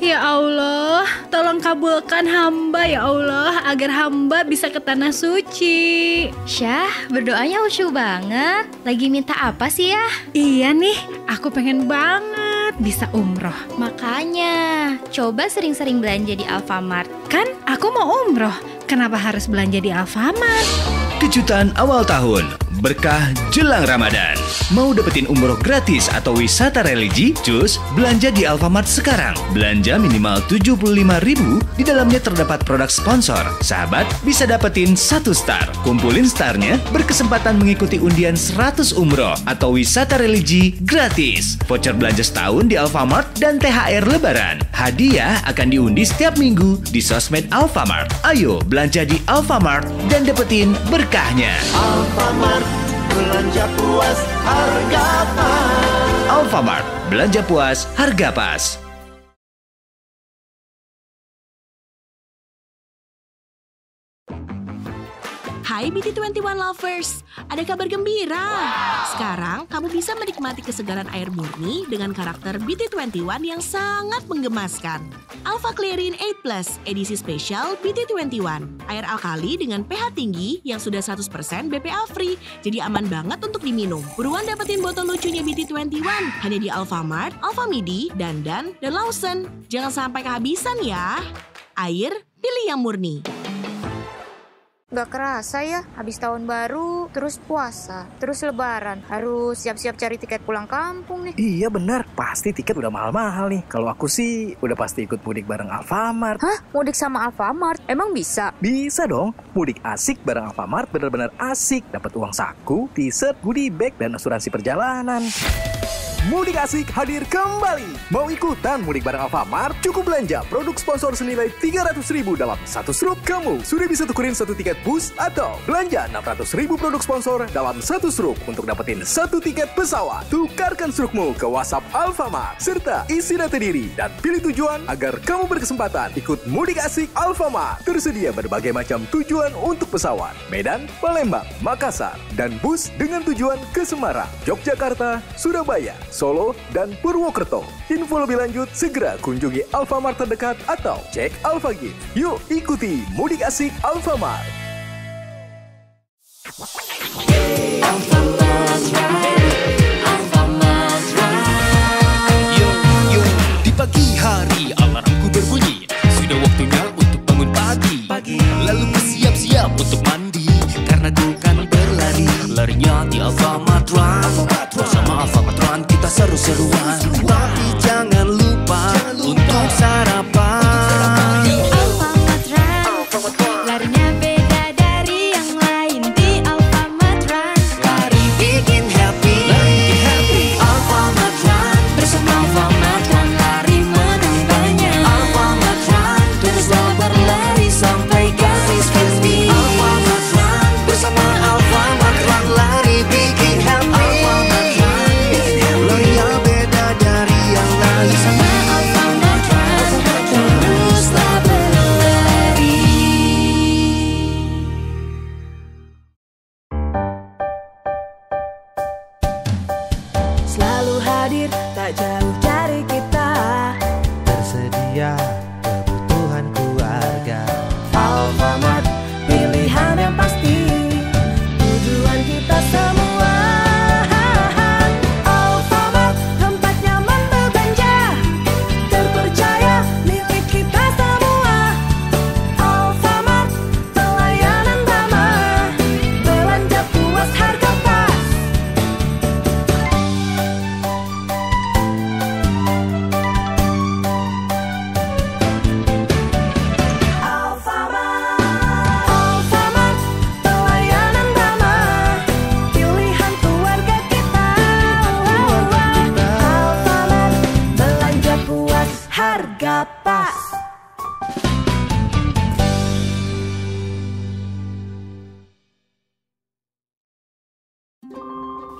Ya Allah, tolong kabulkan hamba ya Allah, agar hamba bisa ke tanah suci. Syah, berdoanya khusyuk banget. Lagi minta apa sih ya? Iya nih, aku pengen banget bisa umroh. Makanya, coba sering-sering belanja di Alfamart. Kan aku mau umroh, kenapa harus belanja di Alfamart? Kejutan awal tahun, berkah jelang Ramadan. Mau dapetin umroh gratis atau wisata religi? Cus, belanja di Alfamart sekarang. Belanja minimal 75.000, di dalamnya terdapat produk sponsor. Sahabat bisa dapetin 1 star. Kumpulin starnya, berkesempatan mengikuti undian 100 umroh atau wisata religi gratis. Voucher belanja setahun di Alfamart dan THR Lebaran. Hadiah akan diundi setiap minggu di sosmed Alfamart. Ayo belanja di Alfamart dan dapetin berkahnya. Alfamart, belanja puas, harga pas. Alfamart, belanja puas, harga pas. Hai BT21 Lovers, ada kabar gembira. Sekarang kamu bisa menikmati kesegaran air murni dengan karakter BT21 yang sangat menggemaskan. Alpha Clearin 8+ edisi spesial BT21. Air alkali dengan pH tinggi yang sudah 100% BPA free, jadi aman banget untuk diminum. Buruan dapetin botol lucunya BT21 hanya di Alfamart, Alfamidi, Dandan, dan Lawson. Jangan sampai kehabisan ya. Air, pilih yang murni. Gak kerasa ya, habis tahun baru, terus puasa, terus lebaran. Harus siap-siap cari tiket pulang kampung nih. Iya benar, pasti tiket udah mahal-mahal nih. Kalau aku sih udah pasti ikut mudik bareng Alfamart. Hah? Mudik sama Alfamart? Emang bisa? Bisa dong, mudik asik bareng Alfamart bener-bener asik. Dapat uang saku, t-shirt, goodie bag, dan asuransi perjalanan. Mudik Asik hadir kembali. Mau ikutan mudik bareng Alfamart? Cukup belanja produk sponsor senilai 300.000 dalam satu struk. Kamu sudah bisa tukerin 1 tiket bus atau belanja 600.000 produk sponsor dalam satu struk untuk dapetin 1 tiket pesawat. Tukarkan strukmu ke WhatsApp Alfamart serta isi data diri dan pilih tujuan agar kamu berkesempatan ikut Mudik Asik Alfamart. Tersedia berbagai macam tujuan untuk pesawat: Medan, Palembang, Makassar, dan bus dengan tujuan ke Semarang, Yogyakarta, Surabaya, Solo, dan Purwokerto. Info lebih lanjut segera kunjungi Alfamart terdekat atau cek Alfagif. Yuk ikuti Mudik Asik Alfamart. Di pagi hari alarmku berbunyi, sudah waktunya untuk bangun pagi. Lalu bersiap-siap untuk mandi, karena ku kan berlari. Larinya di Alfamart Run. Bersama Alfamart Run kita seru-seruan. Tapi jangan lupa untuk sarapan. Di Alfamart Run, larinya beda dari yang lain. Di Alfamart Run,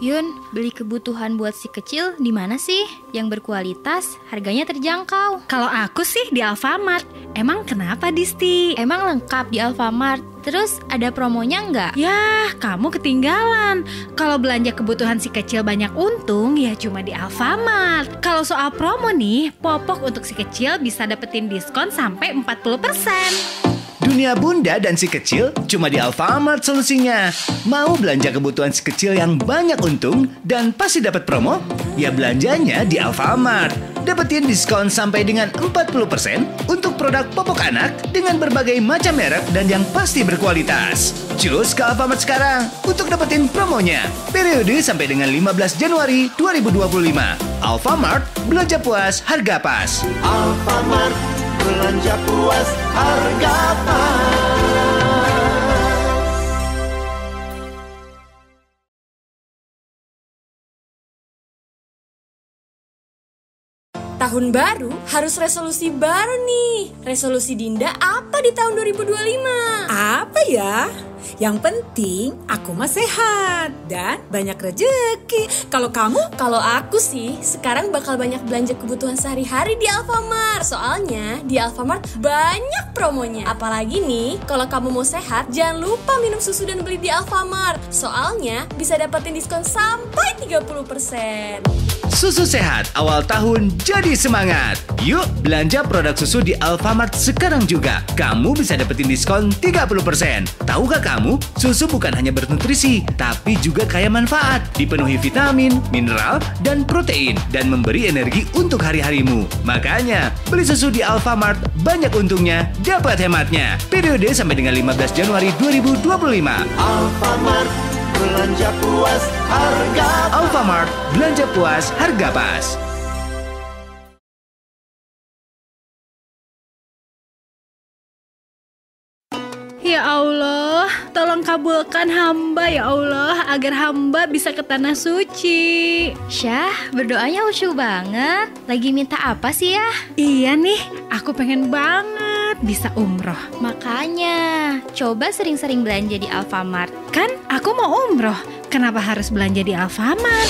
Yun, beli kebutuhan buat si kecil di mana sih? Yang berkualitas, harganya terjangkau. Kalau aku sih di Alfamart. Emang kenapa, Disti? Emang lengkap di Alfamart. Terus ada promonya nggak? Yah, kamu ketinggalan. Kalau belanja kebutuhan si kecil banyak untung, ya cuma di Alfamart. Kalau soal promo nih, popok untuk si kecil bisa dapetin diskon sampai 40%. Dunia bunda dan si kecil cuma di Alfamart solusinya. Mau belanja kebutuhan si kecil yang banyak untung dan pasti dapat promo? Ya belanjanya di Alfamart. Dapetin diskon sampai dengan 40% untuk produk popok anak dengan berbagai macam merek dan yang pasti berkualitas. Cus ke Alfamart sekarang untuk dapetin promonya. Periode sampai dengan 15 Januari 2025. Alfamart, belanja puas, harga pas. Alfamart, belanja puas, harga pas. Tahun baru harus resolusi baru nih. Resolusi Dinda apa di tahun 2025? Apa ya? Yang penting aku mah sehat dan banyak rezeki. Kalau kamu? Kalau aku sih sekarang bakal banyak belanja kebutuhan sehari-hari di Alfamart. Soalnya di Alfamart banyak promonya. Apalagi nih kalau kamu mau sehat, jangan lupa minum susu dan beli di Alfamart. Soalnya bisa dapetin diskon sampai 30%. Susu sehat awal tahun jadi semangat. Yuk belanja produk susu di Alfamart sekarang juga. Kamu bisa dapetin diskon 30%. Tahukah kamu, susu bukan hanya bernutrisi, tapi juga kaya manfaat. Dipenuhi vitamin, mineral, dan protein, dan memberi energi untuk hari-harimu. Makanya, beli susu di Alfamart banyak untungnya, dapat hematnya. Periode sampai dengan 15 Januari 2025. Alfamart, belanja puas, harga pas. Alfamart, belanja puas, harga pas. Ya Allah, tolong kabulkan hamba ya Allah, agar hamba bisa ke tanah suci. Syah, berdoanya khusyuk banget. Lagi minta apa sih ya? Iya nih, aku pengen banget bisa umroh. Makanya, coba sering-sering belanja di Alfamart. Kan aku mau umroh, kenapa harus belanja di Alfamart?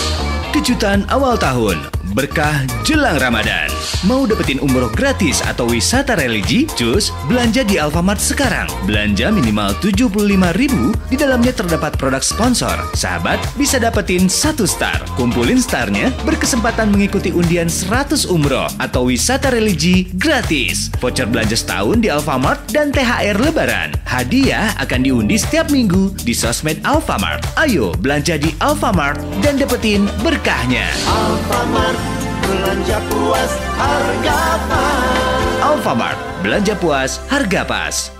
Kejutan awal tahun, berkah jelang Ramadan. Mau dapetin umroh gratis atau wisata religi? Cus, belanja di Alfamart sekarang. Belanja minimal 75.000, di dalamnya terdapat produk sponsor. Sahabat bisa dapetin 1 star. Kumpulin starnya, berkesempatan mengikuti undian 100 umroh atau wisata religi gratis. Voucher belanja setahun di Alfamart dan THR Lebaran. Hadiah akan diundi setiap minggu di sosmed Alfamart. Ayo belanja di Alfamart dan dapetin berkahnya. Alfamart, belanja puas, harga pas. Alfamart, belanja puas, harga pas.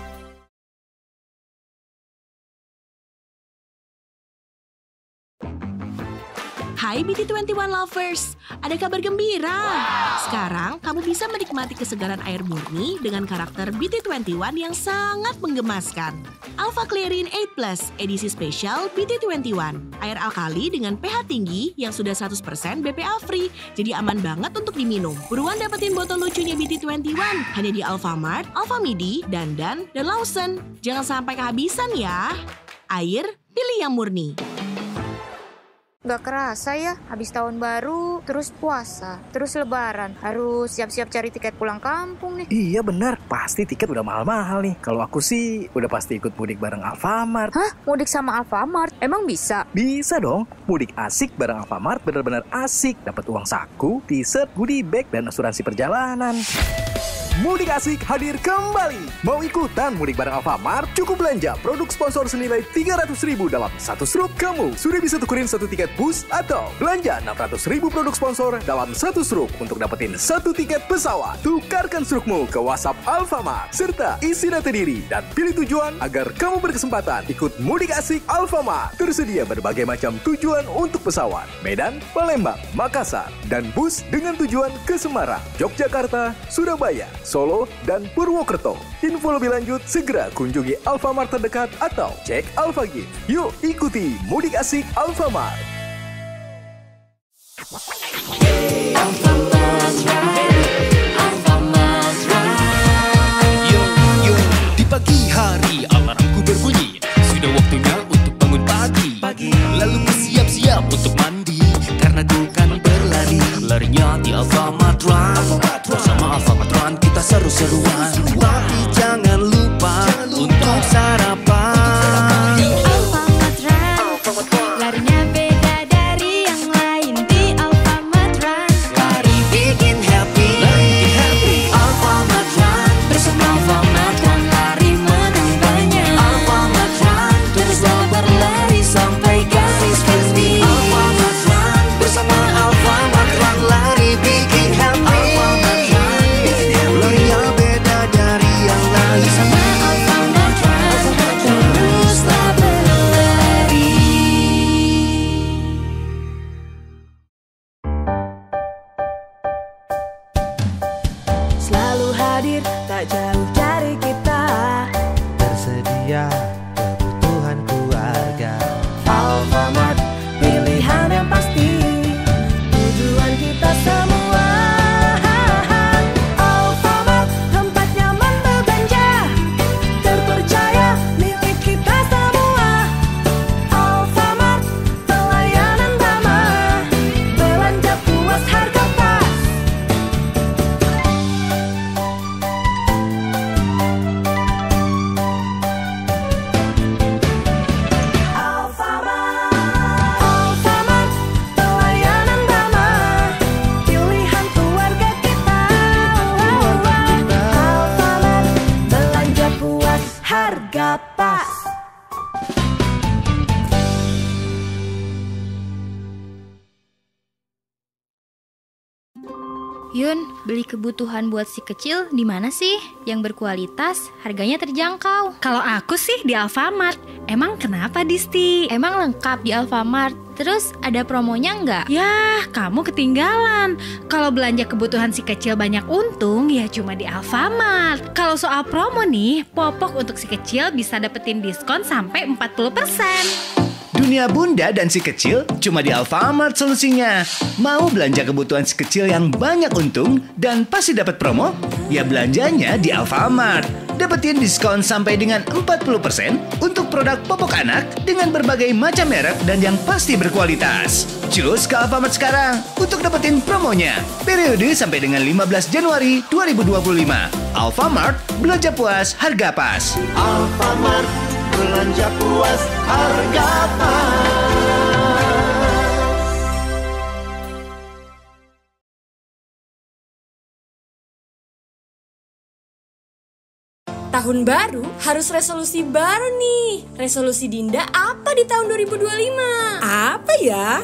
Hai BT21 lovers, ada kabar gembira. Sekarang kamu bisa menikmati kesegaran air murni dengan karakter BT21 yang sangat menggemaskan. Alpha Clearin 8 Plus edisi spesial BT21. Air alkali dengan pH tinggi yang sudah 100% BPA free, jadi aman banget untuk diminum. Buruan dapetin botol lucunya BT21 hanya di Alfamart, Alfamidi, Dandan, dan Lawson. Jangan sampai kehabisan ya. Air, pilih yang murni. Gak kerasa ya, habis tahun baru, terus puasa, terus lebaran. Harus siap-siap cari tiket pulang kampung nih. Iya benar, pasti tiket udah mahal-mahal nih. Kalau aku sih udah pasti ikut mudik bareng Alfamart. Hah? Mudik sama Alfamart? Emang bisa? Bisa dong, mudik asik bareng Alfamart benar-benar asik. Dapat uang saku, t-shirt, goodie bag, dan asuransi perjalanan. Mudik Asik hadir kembali. Mau ikutan mudik bareng Alfamart? Cukup belanja produk sponsor senilai 300.000 dalam satu struk. Kamu sudah bisa tukerin 1 tiket bus atau belanja 600.000 produk sponsor dalam satu struk untuk dapetin 1 tiket pesawat. Tukarkan strukmu ke WhatsApp Alfamart serta isi data diri dan pilih tujuan agar kamu berkesempatan ikut Mudik Asik Alfamart. Tersedia berbagai macam tujuan untuk pesawat: Medan, Palembang, Makassar, dan bus dengan tujuan ke Semarang, Yogyakarta, Surabaya, Solo, dan Purwokerto. Info lebih lanjut segera kunjungi Alfamart terdekat atau cek Alfagif. Yuk ikuti Mudik Asik Alfamart. Yo, di pagi hari alarmku berbunyi. Sudah waktunya untuk bangun pagi. Lalu bersiap-siap untuk mandi. jauh dari kita. Tersedia kebutuhan keluarga. Alfamart, pilihan yang pasti, tujuan kita semua. Alfamart, tempat nyaman berbelanja, terpercaya milik kita semua. Alfamart, pelayanan ramah, belanja puas harga pas. Alfamart, pelayanan ramah, pilihan keluarga kita. Alfamart, belanja puas harga pas. Yun, beli kebutuhan buat si kecil di mana sih? Yang berkualitas, harganya terjangkau. Kalau aku sih di Alfamart. Emang kenapa, Disti? Emang lengkap di Alfamart. Terus ada promonya nggak? Yah, kamu ketinggalan. Kalau belanja kebutuhan si kecil banyak untung, ya cuma di Alfamart. Kalau soal promo nih, popok untuk si kecil bisa dapetin diskon sampai 40%. Dunia bunda dan si kecil cuma di Alfamart solusinya. Mau belanja kebutuhan si kecil yang banyak untung dan pasti dapat promo? Ya belanjanya di Alfamart. Dapetin diskon sampai dengan 40% untuk produk popok anak dengan berbagai macam merek dan yang pasti berkualitas. Cus ke Alfamart sekarang untuk dapetin promonya. Periode sampai dengan 15 Januari 2025. Alfamart, belanja puas, harga pas. Alfamart, belanja puas, harga pas. Tahun baru harus resolusi baru nih. Resolusi Dinda apa di tahun 2025? Apa ya?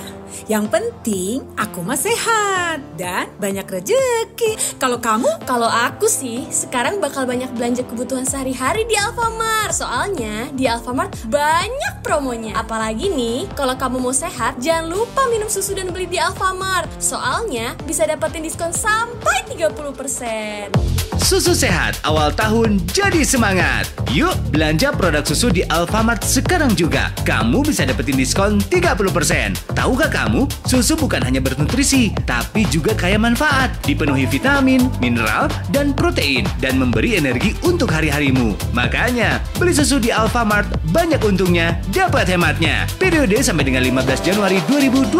Yang penting aku mah sehat dan banyak rezeki. Kalau kamu? Kalau aku sih sekarang bakal banyak belanja kebutuhan sehari-hari di Alfamart. Soalnya di Alfamart banyak promonya. Apalagi nih kalau kamu mau sehat, jangan lupa minum susu dan beli di Alfamart. Soalnya bisa dapetin diskon sampai 30%. Susu sehat awal tahun jadi semangat. Yuk belanja produk susu di Alfamart sekarang juga. Kamu bisa dapetin diskon 30%. Tahukah kamu, susu bukan hanya bernutrisi, tapi juga kaya manfaat. Dipenuhi vitamin, mineral, dan protein, dan memberi energi untuk hari-harimu. Makanya, beli susu di Alfamart banyak untungnya, dapat hematnya. Periode sampai dengan 15 Januari 2025.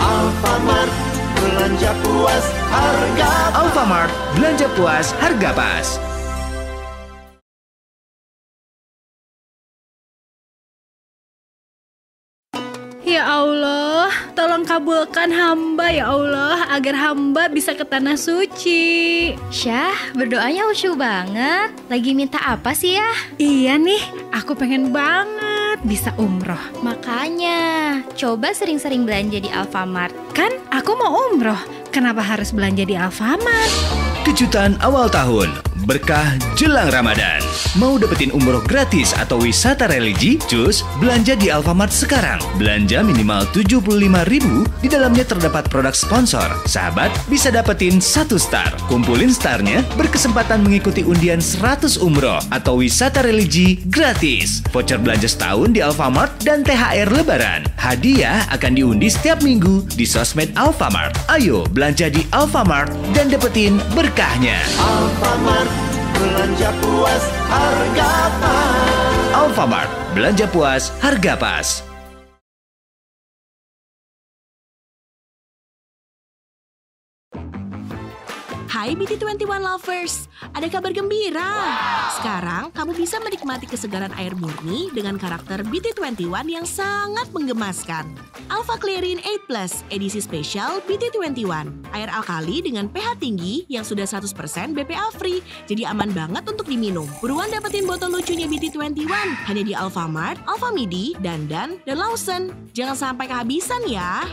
Alfamart, belanja puas, harga pas. Alfamart, belanja puas, harga pas. Ya Allah, tolong kabulkan hamba ya Allah, agar hamba bisa ke tanah suci. Syah, berdoanya khusyuk banget. Lagi minta apa sih ya? Iya nih, aku pengen banget bisa umroh. Makanya, coba sering-sering belanja di Alfamart. Kan aku mau umroh, kenapa harus belanja di Alfamart? Kejutan awal tahun, berkah jelang Ramadan. Mau dapetin umroh gratis atau wisata religi? Cus, belanja di Alfamart sekarang. Belanja minimal 75.000, di dalamnya terdapat produk sponsor. Sahabat bisa dapetin 1 star. Kumpulin starnya, berkesempatan mengikuti undian 100 umroh atau wisata religi gratis. Voucher belanja setahun di Alfamart dan THR Lebaran. Hadiah akan diundi setiap minggu di sosmed Alfamart. Ayo belanja di Alfamart dan dapetin berkahnya. Alfamart, belanja puas, harga pas. Alfamart, belanja puas, harga pas. Hai BT21 lovers, ada kabar gembira. Sekarang kamu bisa menikmati kesegaran air murni dengan karakter BT21 yang sangat menggemaskan. Alpha Clearin 8+ edisi spesial BT21. Air alkali dengan pH tinggi yang sudah 100% BPA free, jadi aman banget untuk diminum. Buruan dapetin botol lucunya BT21 hanya di Alfamart, Alfamidi, Dandan, dan Lawson. Jangan sampai kehabisan ya.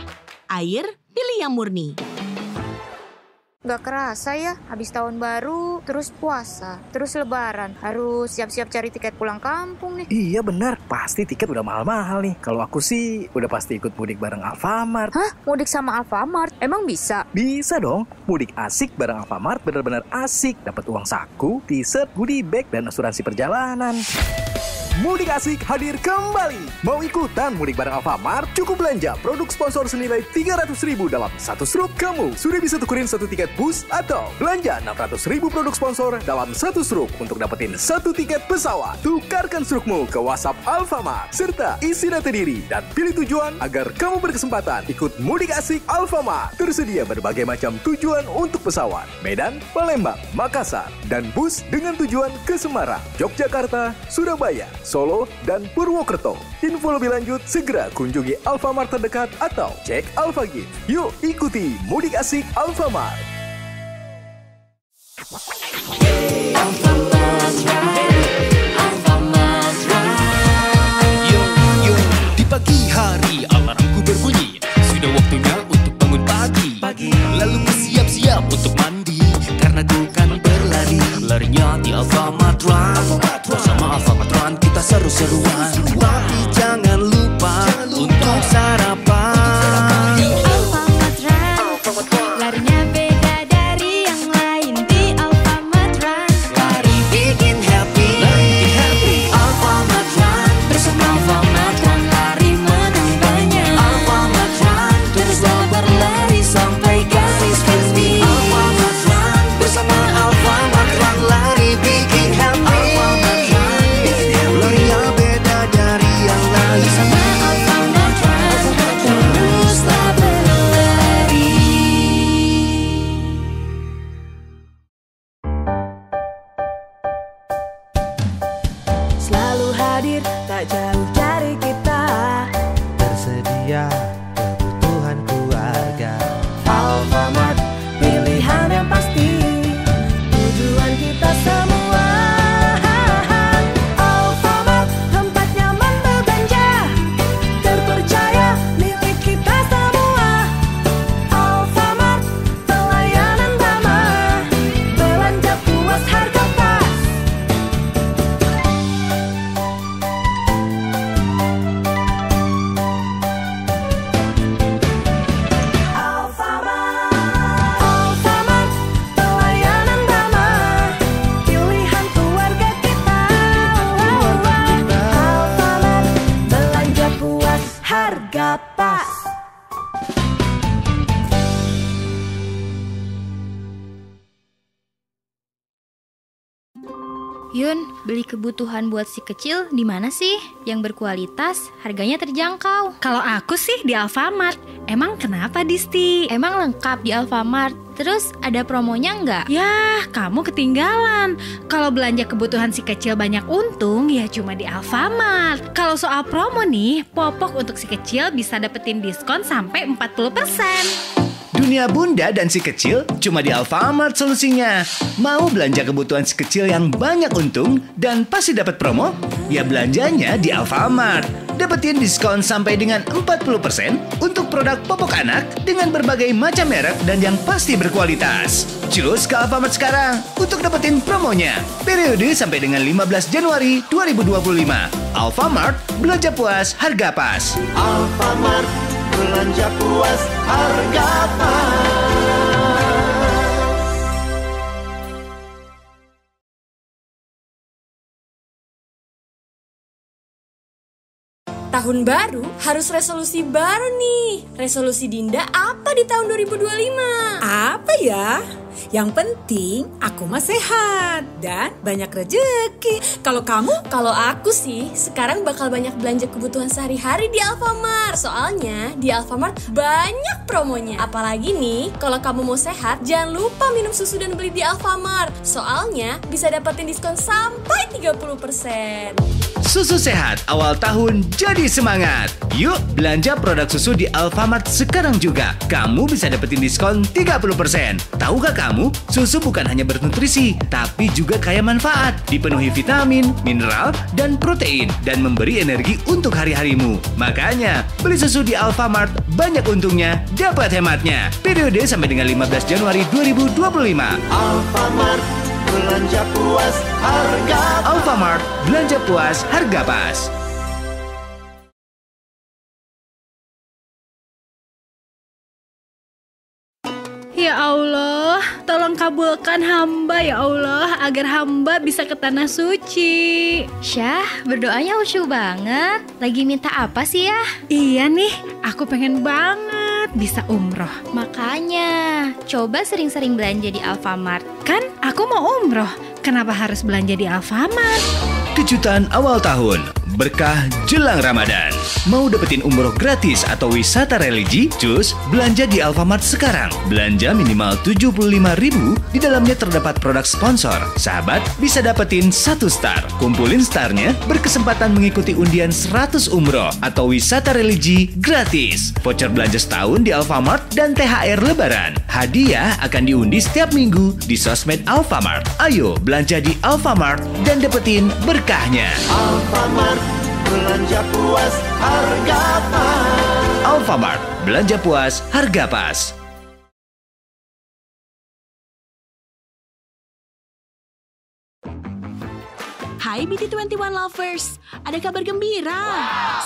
Air, pilih yang murni. Gak kerasa ya, habis tahun baru, terus puasa, terus lebaran. Harus siap-siap cari tiket pulang kampung nih. Iya benar, pasti tiket udah mahal-mahal nih. Kalau aku sih udah pasti ikut mudik bareng Alfamart. Hah? Mudik sama Alfamart? Emang bisa? Bisa dong, mudik asik bareng Alfamart bener-bener asik. Dapat uang saku, t-shirt, goodie bag, dan asuransi perjalanan. Mudik Asik hadir kembali. Mau ikutan mudik bareng Alfamart? Cukup belanja produk sponsor senilai 300.000 dalam satu struk. Kamu sudah bisa tukerin satu tiket bus atau belanja 600.000 produk sponsor dalam satu struk untuk dapetin satu tiket pesawat. Tukarkan strukmu ke WhatsApp Alfamart serta isi data diri dan pilih tujuan agar kamu berkesempatan ikut Mudik Asik Alfamart. Tersedia berbagai macam tujuan untuk pesawat: Medan, Palembang, Makassar, dan bus dengan tujuan ke Semarang, Yogyakarta, Surabaya, Solo, dan Purwokerto. Info lebih lanjut segera kunjungi Alfamart terdekat atau cek Alfagif. Yuk ikuti Mudik Asik Alfamart. Yo, di pagi hari alarmku berbunyi. Sudah waktunya untuk bangun pagi. Lalu bersiap-siap untuk mandi, karena ku kan berlari. Larinya di Alfamart Run. Bersama Alfamart Run kita seru-seruan. Tapi jangan lupa untuk sarapan. Alfamart Run, larinya beda dari yang lain. Di Alfamart Run, Lari bikin happy. Alfamart Run, bersama Alfamart Run, lari menang banyak. Alfamart Run, teruslah berlari sampai garis finish. Alfamart Run, bersama Alfamart Run, lari bikin happy. Alfamart Run, larinya beda dari yang lain. Bersama Alfamart Run, teruslah berlari. Selalu hadir, tak jauh dari kita. Tersedia kebutuhan keluarga. Alfamart, pilihan yang pasti. Tujuan kita semua. Alfamart, tempat nyaman berbelanja. Terpercaya, milik kita semua. Alfamart, pelayanan ramah. Belanja puas, harga pas. Alfamart, pelayanan ramah. Pilihan keluarga kita. Alfamart, belanja puas, harga pas. Yun, beli kebutuhan buat si kecil di mana sih? Yang berkualitas, harganya terjangkau. Kalau aku sih di Alfamart. Emang kenapa, Disti? Emang lengkap di Alfamart. Terus ada promonya nggak? Yah, kamu ketinggalan. Kalau belanja kebutuhan si kecil banyak untung, ya cuma di Alfamart. Kalau soal promo nih, popok untuk si kecil bisa dapetin diskon sampai 40%. Dunia bunda dan si kecil cuma di Alfamart solusinya. Mau belanja kebutuhan si kecil yang banyak untung dan pasti dapat promo? Ya belanjanya di Alfamart. Dapetin diskon sampai dengan 40% untuk produk popok anak dengan berbagai macam merek dan yang pasti berkualitas. Cus ke Alfamart sekarang untuk dapetin promonya. Periode sampai dengan 15 Januari 2025. Alfamart, belanja puas, harga pas. Alfamart, belanja puas, harga pas. Tahun baru harus resolusi baru nih. Resolusi Dinda apa di tahun 2025? Apa ya? Yang penting aku mah sehat dan banyak rezeki. Kalau kamu? Kalau aku sih sekarang bakal banyak belanja kebutuhan sehari-hari di Alfamart. Soalnya di Alfamart banyak promonya. Apalagi nih kalau kamu mau sehat, jangan lupa minum susu dan beli di Alfamart. Soalnya bisa dapetin diskon sampai 30%. Susu sehat awal tahun jadi semangat. Yuk belanja produk susu di Alfamart sekarang juga. Kamu bisa dapetin diskon 30%. Tahukah kamu, susu bukan hanya bernutrisi, tapi juga kaya manfaat, dipenuhi vitamin, mineral, dan protein, dan memberi energi untuk hari-harimu. Makanya, beli susu di Alfamart, banyak untungnya, dapat hematnya. Periode sampai dengan 15 Januari 2025. Alfamart, belanja puas, harga pas. Alfamart, belanja puas, harga pas. Ya Allah, tolong kabulkan hamba ya Allah, agar hamba bisa ke tanah suci. Syah, berdoanya khusyuk banget. Lagi minta apa sih ya? Iya nih, aku pengen banget bisa umroh. Makanya, coba sering-sering belanja di Alfamart. Kan aku mau umroh, kenapa harus belanja di Alfamart? Kejutan awal tahun, berkah jelang Ramadan. Mau dapetin umroh gratis atau wisata religi? Cus, belanja di Alfamart sekarang. Belanja minimal 75.000, di dalamnya terdapat produk sponsor. Sahabat bisa dapetin 1 star. Kumpulin starnya, berkesempatan mengikuti undian 100 umroh atau wisata religi gratis. Voucher belanja setahun di Alfamart dan THR Lebaran. Hadiah akan diundi setiap minggu di sosmed Alfamart. Ayo belanja di Alfamart dan dapetin berkahnya. Alfamart, belanja puas, harga pas. Alfamart, belanja puas, harga pas. Hai BT21 lovers, ada kabar gembira.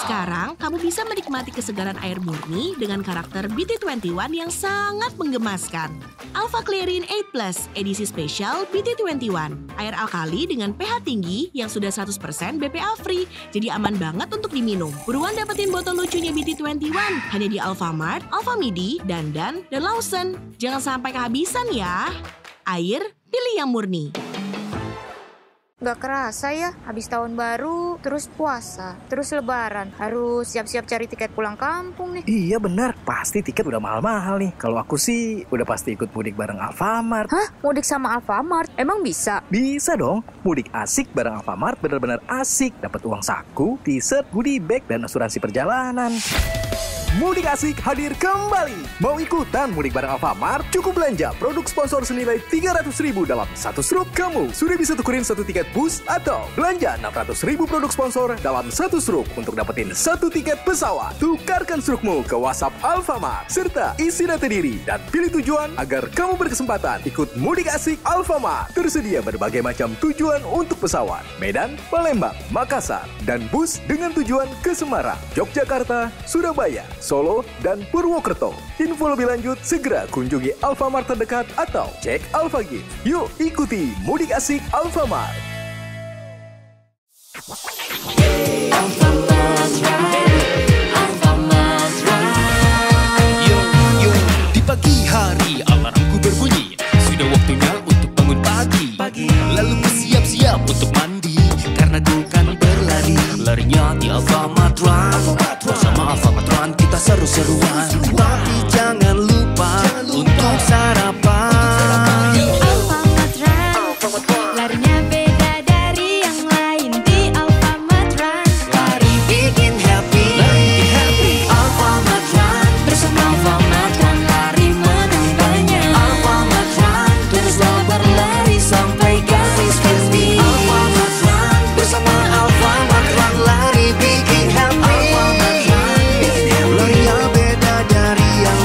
Sekarang kamu bisa menikmati kesegaran air murni dengan karakter BT21 yang sangat menggemaskan. Alpha Clearin 8 Plus edisi spesial BT21. Air alkali dengan pH tinggi yang sudah 100% BPA free, jadi aman banget untuk diminum. Buruan dapetin botol lucunya BT21 hanya di Alfamart, Alfamidi, Dandan, dan Lawson. Jangan sampai kehabisan ya. Air, pilih yang murni. Gak kerasa ya, habis tahun baru, terus puasa, terus lebaran. Harus siap-siap cari tiket pulang kampung nih. Iya benar, pasti tiket udah mahal-mahal nih. Kalau aku sih udah pasti ikut mudik bareng Alfamart. Hah? Mudik sama Alfamart? Emang bisa? Bisa dong, mudik asik bareng Alfamart benar-benar asik. Dapat uang saku, t-shirt, goodie bag, dan asuransi perjalanan. Mudik Asik hadir kembali. Mau ikutan mudik bareng Alfamart? Cukup belanja produk sponsor senilai 300.000 dalam satu struk. Kamu sudah bisa tukerin 1 tiket bus atau belanja 600.000 produk sponsor dalam satu struk untuk dapetin 1 tiket pesawat. Tukarkan strukmu ke WhatsApp Alfamart serta isi data diri dan pilih tujuan agar kamu berkesempatan ikut Mudik Asik Alfamart. Tersedia berbagai macam tujuan untuk pesawat: Medan, Palembang, Makassar, dan bus dengan tujuan ke Semarang, Yogyakarta, Surabaya, Solo, dan Purwokerto. Info lebih lanjut segera kunjungi Alfamart terdekat atau cek Alfagif. Yuk ikuti Mudik Asik Alfamart. Di pagi hari alarmku berbunyi, sudah waktunya untuk bangun pagi. Lalu bersiap-siap untuk mandi, karena ku kan berlari. Larinya di Alfamart Run. Bersama Alfamart Run kita seru-seruan. Tapi jangan lupa untuk sarapan. Di Alfamart Run, larinya beda dari yang lain. Di Alfamart Run, Lari bikin happy. Alfamart Run, bersama Alfamart Run, lari menang banyak. Alfamart Run, teruslah berlari sampai garis finish. Alfamart Run, bersama Alfamart Run, lari bikin happy. Alfamart Run, larinya beda dari yang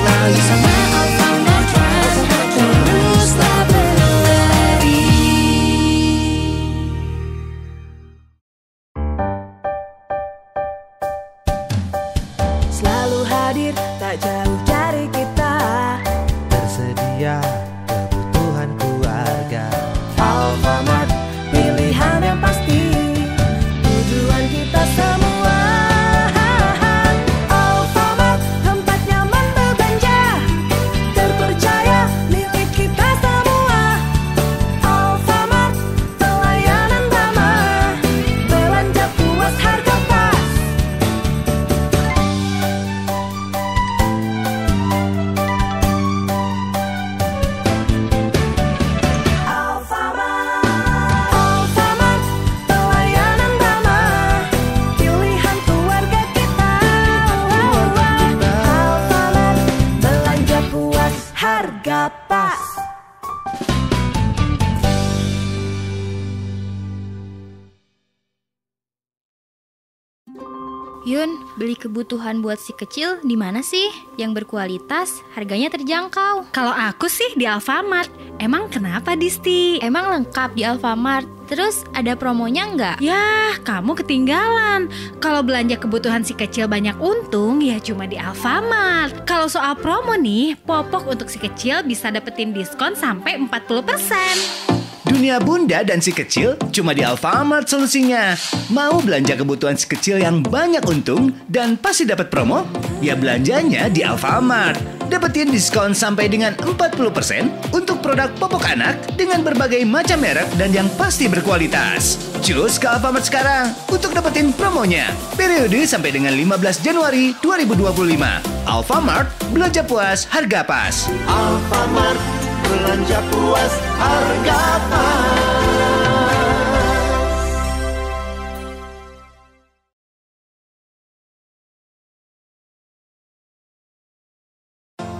Yun, beli kebutuhan buat si kecil di mana sih? Yang berkualitas, harganya terjangkau. Kalau aku sih di Alfamart. Emang kenapa, Disti? Emang lengkap di Alfamart. Terus ada promonya nggak? Yah, kamu ketinggalan. Kalau belanja kebutuhan si kecil banyak untung, ya cuma di Alfamart. Kalau soal promo nih, popok untuk si kecil bisa dapetin diskon sampai 40%. Dunia bunda dan si kecil cuma di Alfamart solusinya. Mau belanja kebutuhan si kecil yang banyak untung dan pasti dapat promo? Ya belanjanya di Alfamart. Dapetin diskon sampai dengan 40% untuk produk popok anak dengan berbagai macam merek dan yang pasti berkualitas. Cus ke Alfamart sekarang untuk dapetin promonya. Periode sampai dengan 15 Januari 2025. Alfamart, belanja puas, harga pas. Alfamart, belanja puas, harga pas.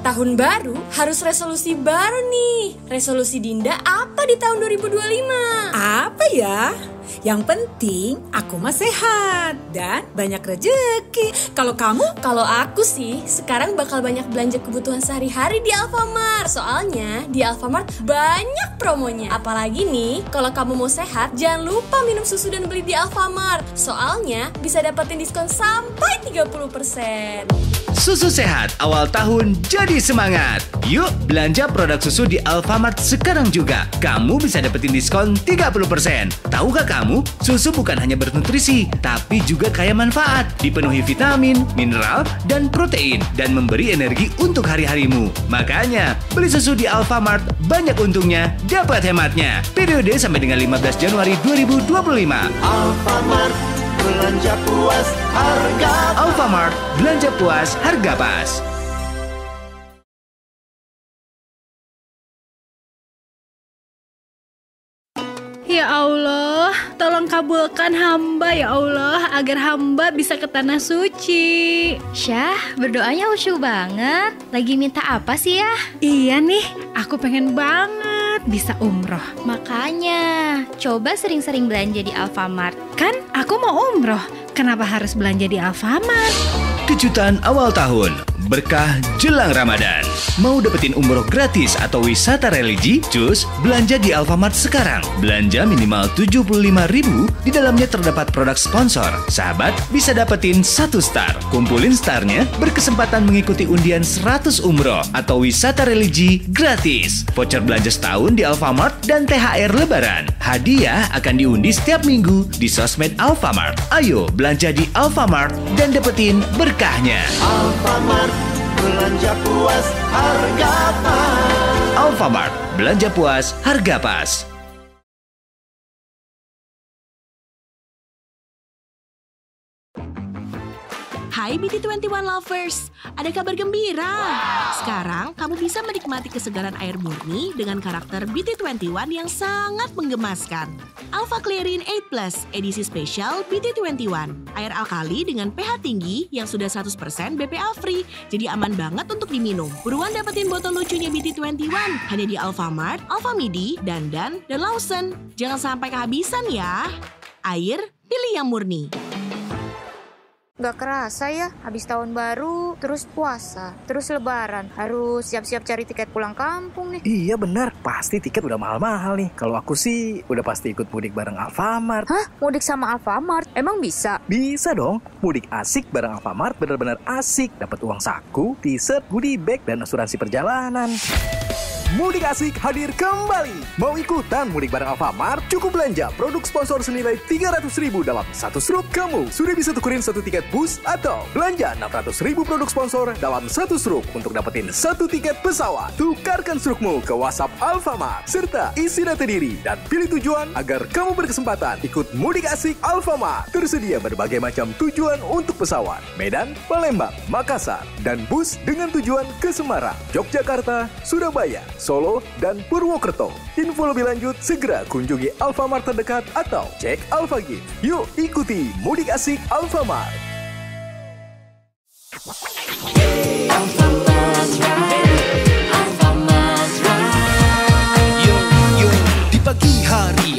Tahun baru harus resolusi baru nih. Resolusi Dinda apa di tahun 2025? Apa ya? Yang penting aku mah sehat dan banyak rezeki. Kalau kamu? Kalau aku sih sekarang bakal banyak belanja kebutuhan sehari-hari di Alfamart. Soalnya di Alfamart banyak promonya. Apalagi nih kalau kamu mau sehat, jangan lupa minum susu dan beli di Alfamart. Soalnya bisa dapetin diskon sampai 30%. Susu sehat awal tahun jadi semangat. Yuk belanja produk susu di Alfamart sekarang juga. Kamu bisa dapetin diskon 30%. Tahukah kamu, susu bukan hanya bernutrisi, tapi juga kaya manfaat. Dipenuhi vitamin, mineral, dan protein, dan memberi energi untuk hari-harimu. Makanya, beli susu di Alfamart banyak untungnya, dapat hematnya. Periode sampai dengan 15 Januari 2025. Alfamart, belanja puas, harga pas. Alfamart, belanja puas, harga pas. Ya Allah, tolong kabulkan hamba ya Allah, agar hamba bisa ke tanah suci. Syah, berdoanya khusyuk banget. Lagi minta apa sih ya? Iya nih, aku pengen banget bisa umroh. Makanya, coba sering-sering belanja di Alfamart. Kan aku mau umroh, kenapa harus belanja di Alfamart? Kejutan awal tahun, berkah jelang Ramadan. Mau dapetin umroh gratis atau wisata religi? Cus, belanja di Alfamart sekarang. Belanja minimal 75.000, di dalamnya terdapat produk sponsor. Sahabat bisa dapetin 1 star. Kumpulin starnya, berkesempatan mengikuti undian 100 umroh atau wisata religi gratis. Voucher belanja setahun di Alfamart dan THR Lebaran. Hadiah akan diundi setiap minggu di sosmed Alfamart. Ayo belanja di Alfamart dan dapetin berkahnya. Alfamart, belanja puas, harga pas. Alfamart, belanja puas, harga pas. Hai BT21 lovers, ada kabar gembira. Sekarang kamu bisa menikmati kesegaran air murni dengan karakter BT21 yang sangat menggemaskan. Alpha Clearin 8 Plus edisi spesial BT21. Air alkali dengan pH tinggi yang sudah 100% BPA free, jadi aman banget untuk diminum. Buruan dapetin botol lucunya BT21 hanya di Alfamart, Alfamidi, Dandan, dan Lawson. Jangan sampai kehabisan ya. Air, pilih yang murni. Gak kerasa ya, habis tahun baru, terus puasa, terus lebaran. Harus siap-siap cari tiket pulang kampung nih. Iya benar, pasti tiket udah mahal-mahal nih. Kalau aku sih udah pasti ikut mudik bareng Alfamart. Hah? Mudik sama Alfamart? Emang bisa? Bisa dong, mudik asik bareng Alfamart benar-benar asik. Dapat uang saku, t-shirt, goodie bag, dan asuransi perjalanan. Mudik Asik hadir kembali. Mau ikutan mudik bareng Alfamart? Cukup belanja produk sponsor senilai 300.000 dalam satu struk. Kamu sudah bisa tukerin 1 tiket bus atau belanja 600.000 produk sponsor dalam satu struk untuk dapetin 1 tiket pesawat. Tukarkan strukmu ke WhatsApp Alfamart serta isi data diri dan pilih tujuan agar kamu berkesempatan ikut Mudik Asik Alfamart. Tersedia berbagai macam tujuan untuk pesawat: Medan, Palembang, Makassar, dan bus dengan tujuan ke Semarang, Yogyakarta, Surabaya, Solo, dan Purwokerto. Info lebih lanjut segera kunjungi Alfamart terdekat atau cek Alfagif. Yuk ikuti Mudik Asik Alfamart. Di pagi hari